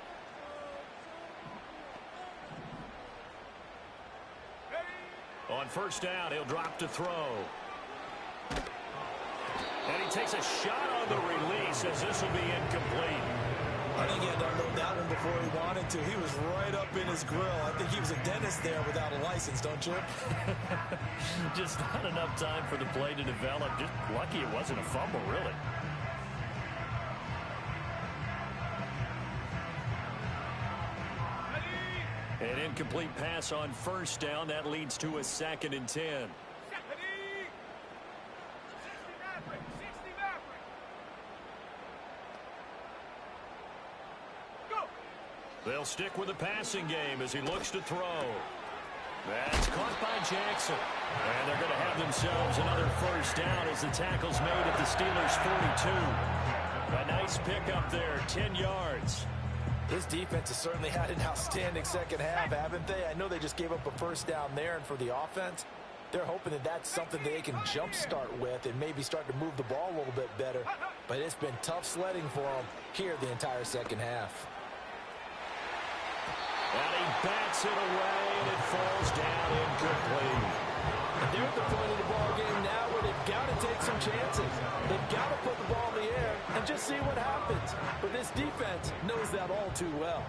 On 1st down, he'll drop to throw. And he takes a shot on the release as this will be incomplete. I think he had to unload that one before he wanted to. He was right up in his grill. I think he was a dentist there without a license, don't you? Just not enough time for the play to develop. Just lucky it wasn't a fumble, really. An incomplete pass on 1st down. That leads to a 2nd and 10. They'll stick with the passing game as he looks to throw. That's caught by Jackson. And they're going to have themselves another 1st down as the tackle's made at the Steelers' 42. A nice pickup there, 10 yards. This defense has certainly had an outstanding second half, haven't they? I know they just gave up a 1st down there, and for the offense, they're hoping that that's something they can jumpstart with and maybe start to move the ball a little bit better. But it's been tough sledding for them here the entire second half. And he bats it away, and it falls down incomplete. And they're at the point of the ball game now where they've got to take some chances. They've got to put the ball in the air and just see what happens. But this defense knows that all too well.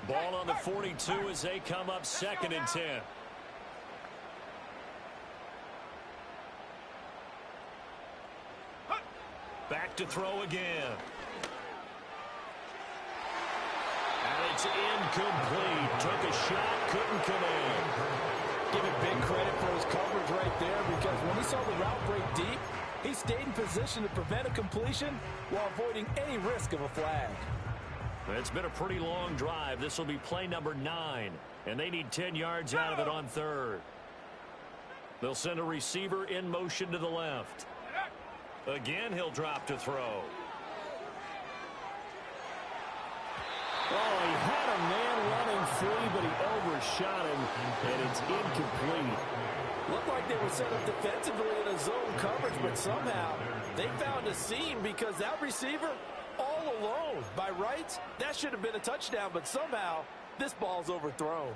Ball on the 42 as they come up 2nd and 10. Back to throw again. And he it's incomplete. Took a shot, couldn't connect. Give him big credit for his coverage right there, because when he saw the route break deep, he stayed in position to prevent a completion while avoiding any risk of a flag. It's been a pretty long drive. This will be play number 9, and they need 10 yards out of it on third. They'll send a receiver in motion to the left. Again, he'll drop to throw. Oh, he had a man running free, but he overshot him, and it's incomplete. Looked like they were set up defensively in a zone coverage, but somehow they found a seam because that receiver all alone. By rights, that should have been a touchdown, but somehow this ball's overthrown.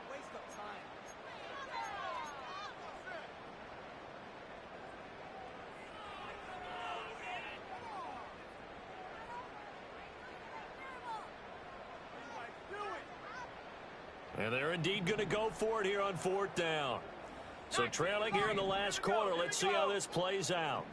Waste of time. And they're indeed going to go for it here on 4th down. So trailing here in the last quarter. Let's see how this plays out.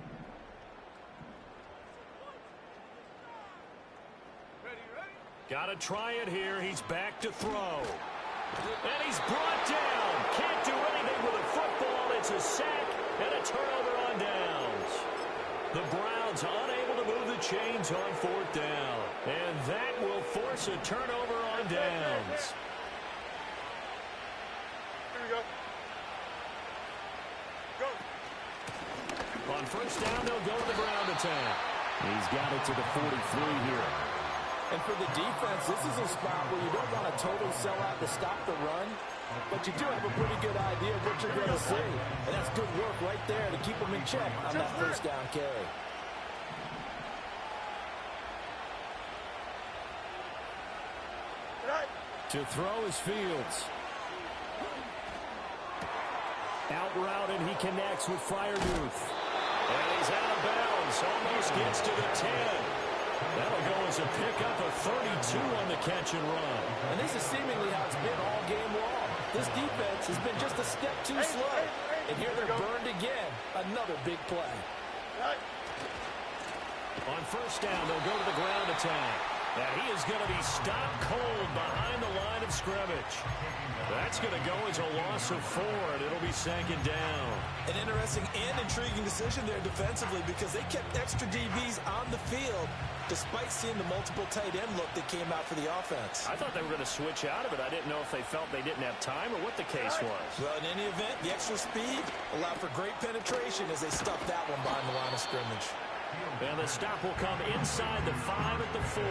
Got to try it here. He's back to throw. And he's brought down. Can't do anything with a football. It's a sack and a turnover on downs. The Browns unable to move the chains on 4th down. And that will force a turnover on downs. On 1st down, they'll go to the ground attack. He's got it to the 43 here. And for the defense, this is a spot where you don't want to totally sell out to stop the run, but you do have a pretty good idea of what you're going to see. And that's good work right there to keep them in check on that 1st down carry. To throw is Fields. Out route, and he connects with Freiermuth. And he's out of bounds. Almost gets to the 10. That'll go as a pickup of 32 on the catch and run. And this is seemingly how it's been all game long. This defense has been just a step too slow. And here they're burned again. Another big play. On 1st down, they'll go to the ground attack. And he is going to be stopped cold behind the line of scrimmage. That's going to go as a loss of 4, and it'll be 2nd down. An interesting and intriguing decision there defensively, because they kept extra DBs on the field despite seeing the multiple tight end look that came out for the offense. I thought they were going to switch out of it. I didn't know if they felt they didn't have time or what the case was. Well, in any event, the extra speed allowed for great penetration as they stuffed that one behind the line of scrimmage. And the stop will come inside the 5 at the 4.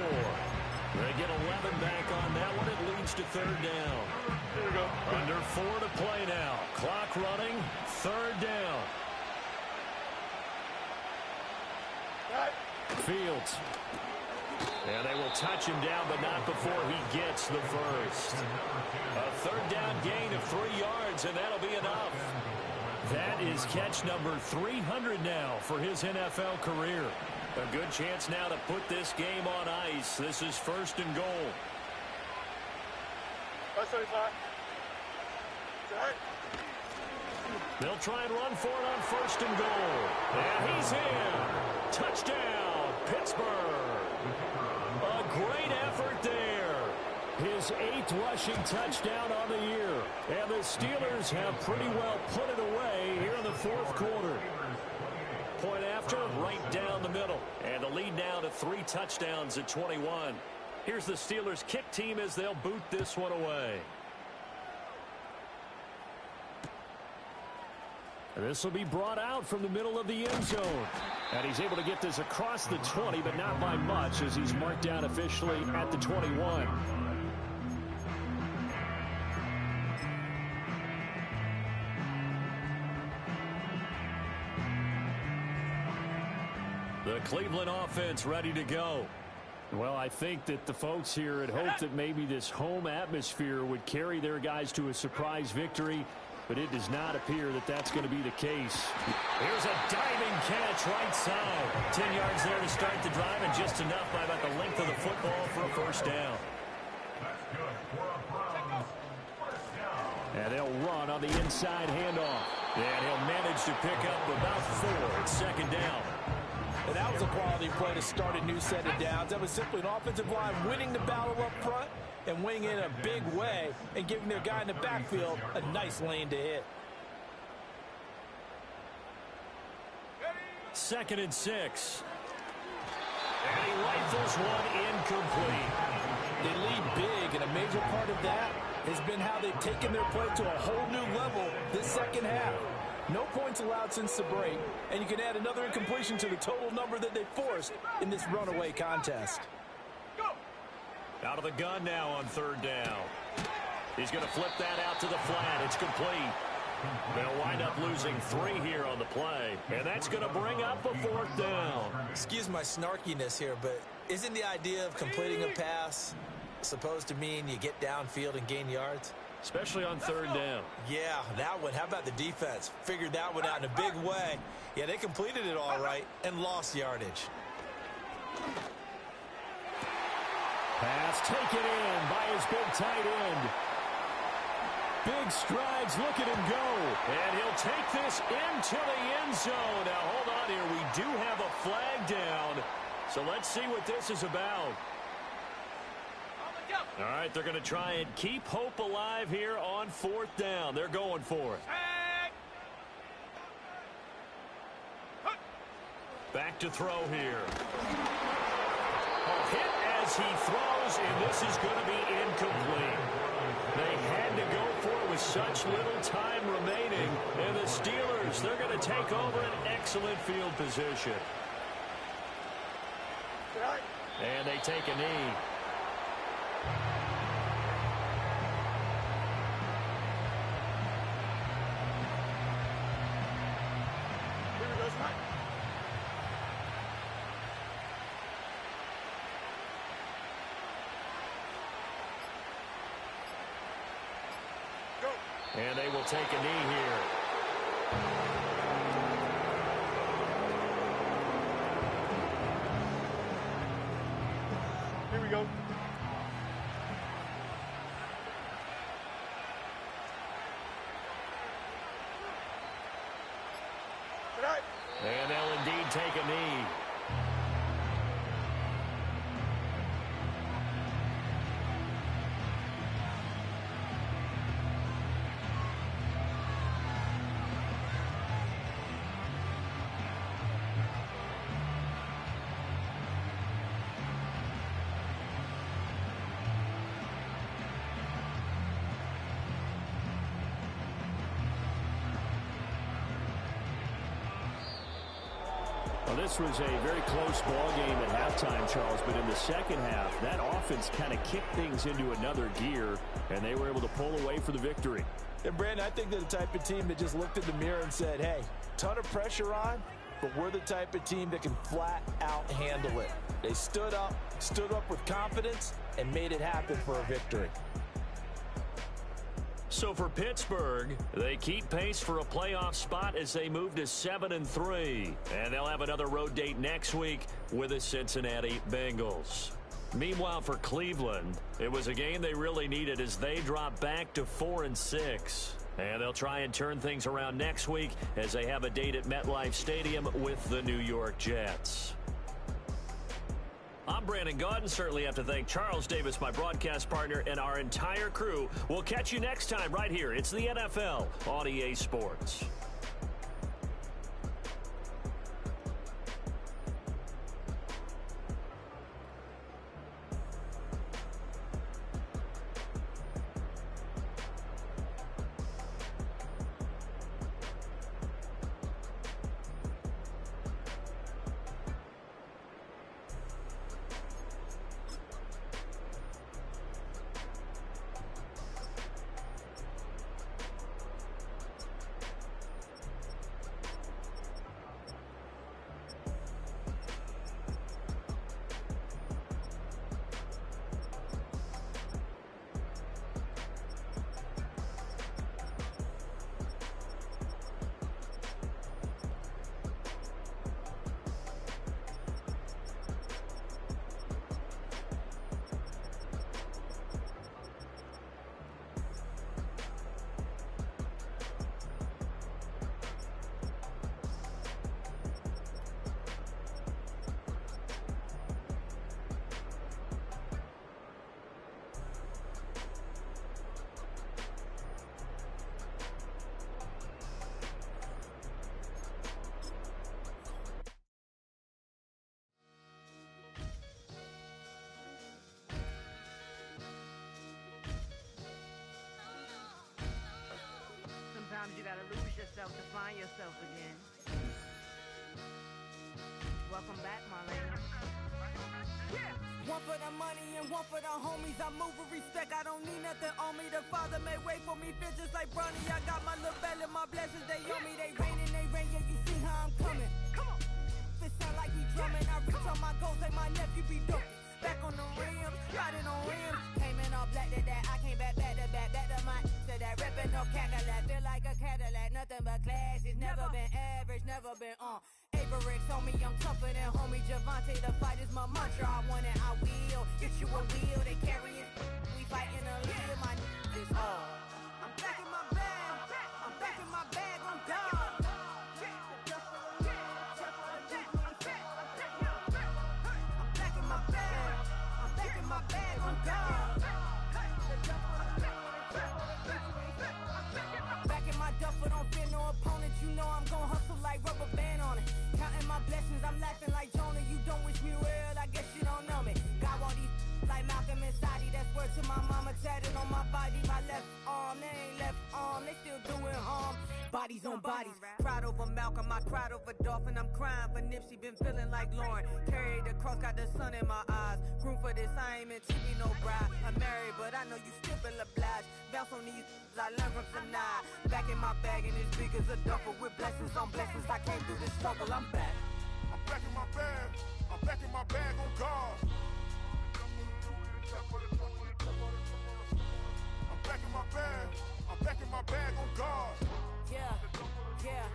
They get 11 back on that one. It leads to 3rd down. Here we go. Under 4 to play now. Clock running. 3rd down. Fields. And they will touch him down, but not before he gets the first. A 3rd down gain of 3 yards, and that'll be enough. That is catch number 300 now for his NFL career. A good chance now to put this game on ice. This is 1st and goal. They'll try and run for it on 1st and goal. And he's in. Touchdown, Pittsburgh. A great effort there. His 8th rushing touchdown on the year. And the Steelers have pretty well put it away here in the 4th quarter. Point after, right down the middle. And the lead now to 3 touchdowns at 21. Here's the Steelers kick team as they'll boot this one away. This will be brought out from the middle of the end zone. And he's able to get this across the 20, but not by much, as he's marked down officially at the 21. The Cleveland offense ready to go. Well, I think that the folks here had hoped that maybe this home atmosphere would carry their guys to a surprise victory, but it does not appear that that's going to be the case. Here's a diving catch right side. 10 yards there to start the drive, and just enough by about the length of the football for a 1st down. That's good for a Browns 1st down. And they'll run on the inside handoff. And he'll manage to pick up about 4 at 2nd down. And that was a quality play to start a new set of downs. That was simply an offensive line winning the battle up front and winning in a big way and giving their guy in the backfield a nice lane to hit. 2nd and 6. And he rifles one incomplete. They lead big, and a major part of that has been how they've taken their play to a whole new level this second half. No points allowed since the break, and you can add another incompletion to the total number that they forced in this runaway contest. Out of the gun now on 3rd down. He's going to flip that out to the flat. It's complete. They'll wind up losing 3 here on the play, and that's going to bring up a 4th down. Excuse my snarkiness here, but isn't the idea of completing a pass supposed to mean you get downfield and gain yards? Especially on 3rd down. Yeah, that one. How about the defense? Figured that one out in a big way. Yeah, they completed it all right and lost yardage. Pass taken in by his big tight end. Big strides, look at him go. And he'll take this into the end zone. Now, hold on here. We do have a flag down. So let's see what this is about. All right, they're going to try and keep hope alive here on 4th down. They're going for it. Back to throw here. Hit as he throws, and this is going to be incomplete. They had to go for it with such little time remaining. And the Steelers, they're going to take over an excellent field position. And they take a knee. And they will take a knee here. Here we go. And they'll indeed take a knee. Well, this was a very close ball game at halftime, Charles, but in the second half, that offense kind of kicked things into another gear, and they were able to pull away for the victory. And, Brandon, I think they're the type of team that just looked in the mirror and said, hey, ton of pressure on, but we're the type of team that can flat out handle it. They stood up with confidence, and made it happen for a victory. So for Pittsburgh, they keep pace for a playoff spot as they move to 7-3. And they'll have another road date next week with the Cincinnati Bengals. Meanwhile, for Cleveland, it was a game they really needed as they drop back to 4-6. And they'll try and turn things around next week as they have a date at MetLife Stadium with the New York Jets. I'm Brandon Gaudin. Certainly have to thank Charles Davis, my broadcast partner, and our entire crew. We'll catch you next time right here. It's the NFL on EA Sports. you gotta lose yourself to find yourself again. Welcome back, Marlena. Yeah. One for the money and one for the homies. I move with respect, I don't need nothing on me. The Father made way for me, feel just like Brownies. I got my little belly, my blessings, they on me. They rain, yeah, you see how I'm coming. Come on. It sound like we drumming. I reach on my goals like my nephew be dope. Back on the rims, riding on rims. Came in all black to that, I came back to my to that ripping no Cadillac. Feel like a Cadillac, nothing but class. It's never been average, never been on. Averix on me, I'm tougher than homie Javante. The fight is my mantra, I want it, I will. Get you a wheel, they carry it. We fighting a little, my is all. I'm back in my bag, I'm back in my bag on God. My bag on God. Back in my duffel, don't fear no opponent. You know I'm gon' hustle like rubber band on it. Counting my blessings, I'm laughing like Jonah. You don't wish me well, I guess you don't know me. Got all these like Malcolm and Sadie. That's word to my mama, tatted on my body. My left arm, they ain't left arm, they still doing harm. Bodies on bodies, cried over Malcolm, I cried over Dolphin. I'm crying for Nipsey, been feeling like Lauren. Carried the cross, got the sun in my eyes. Room for this, I ain't meant to be no bride. I'm married, but I know you still feel obliged. Bounce on these, I learned from tonight. Back in my bag, and it's big as a duffel. With blessings on blessings, I came through this struggle, I'm back. I'm back in my bag, I'm back in my bag on God. I'm back in my bag, I'm back in my bag on God. Yeah, yeah.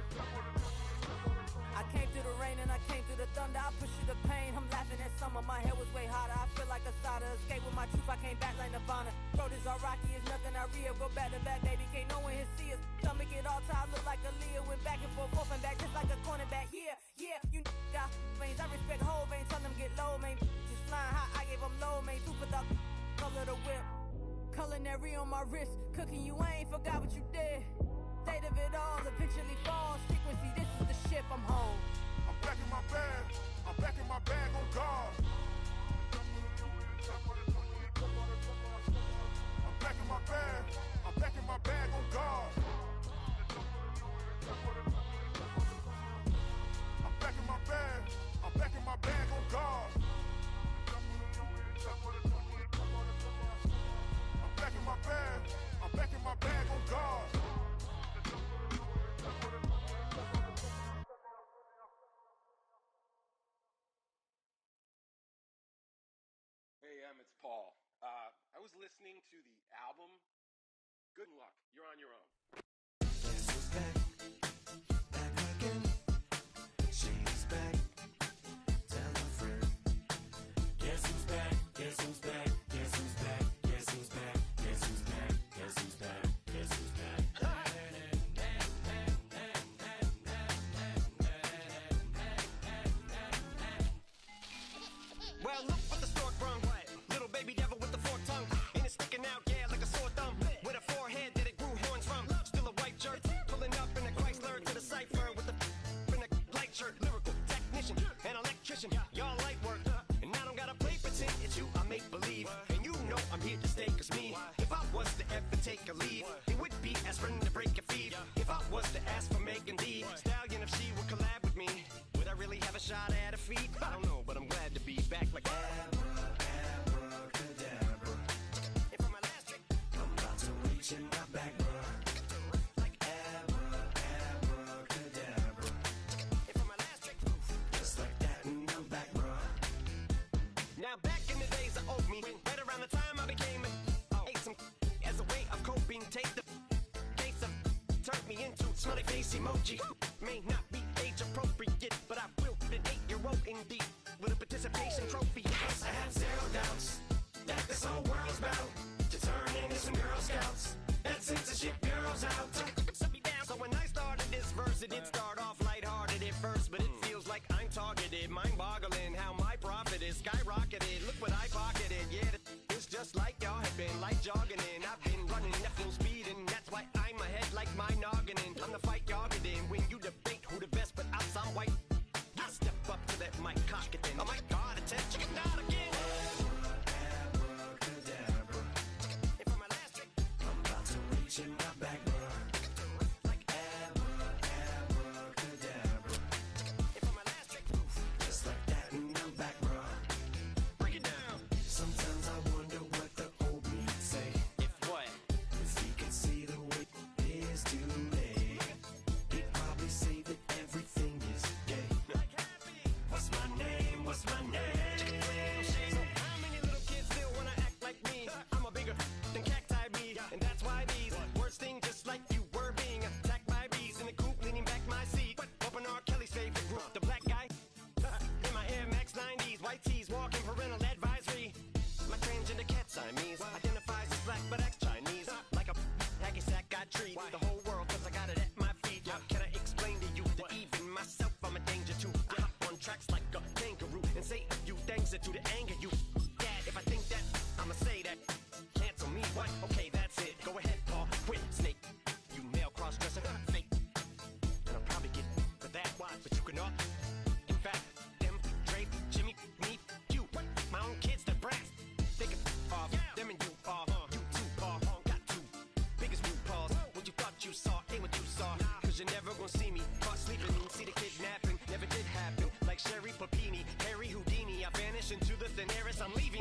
I came through the rain and I came through the thunder. I pushed through the pain, I'm laughing at summer. My head was way hotter, I feel like a starter. Escape with my truth, I came back like Nirvana. Road is all rocky, it's nothing I real. Go back to back, baby, can't no one here see us. Stomach it all tied, look like a Leah. Went back and forth and back, just like a cornerback. Yeah, yeah, you got veins, I respect whole veins. Tell them get low, man. Just flying high, I gave them low, man. Two for the color the whip. Culinary on my wrist, cooking you, I ain't forgot what you did. State of it all, eventually falls. Frequency, this is the ship, I'm home. I'm back in my bag, I'm back in my bag on God. I'm back in my bag, I'm back in my bag on God. I'm back in my bag, I'm back in my bag on God. I'm back in my bag, I'm back in my bag on God. Hey, it's Paul. I was listening to the album. Good luck. You're on your own. Guess who's back? Back again. She's back. Tell a friend. Guess who's back? Guess who's back? Guess who's back? Guess who's back? Guess who's back? Guess who's back? Guess who's back? Well, look what the stork brung. Little baby devil with the forked tongue. And it's sticking out, yeah, like a sore thumb. With a forehead that it grew horns from. Still a white jerk. Pulling up in a Chrysler to the cipher with a in a light shirt. Lyrical technician, an electrician. Y'all light work. And I don't gotta play pretend. It's you I make believe. And you know I'm here to stay, cause me. If I was to ever take a leave, it would be aspirin to break a fever. If I was to ask for Megan D Stallion, if she would collab with me, would I really have a shot at a feat? I don't know, but I'm glad to be back like abracadabra. And for my last trick, I'm about to reach in my back, bruh. Like abracadabra. And for my last trick, just like that, and I'm back, bruh. Now back in the days of old me, right around the time I became ate some as a way of coping. Take the case of turned me into smiley face emoji. May not be age appropriate, but I will fit an 8-year-old indeed with a participation trophy. Yes, I have zero doubts that this whole world's about to turn into some Girl Scouts. That censorship bureau's out. Set me down. So when I started this verse, it did start off lighthearted at first, but it feels like I'm targeted. Mind-boggling how my profit is skyrocketed. Look what I pocketed. Yeah, it's just like y'all have been like jogging in. I've been running at full speed, and that's why I'm ahead like my noggin. I'm the fight y'all get in when you debate who the best, but I'm some white. I step up to that mic, cock it then. Oh my God, attention, not again. Abracadabra. And for my last trick, I'm about to reach in my back, bruh. Like ocean to the Daenerys, I'm leaving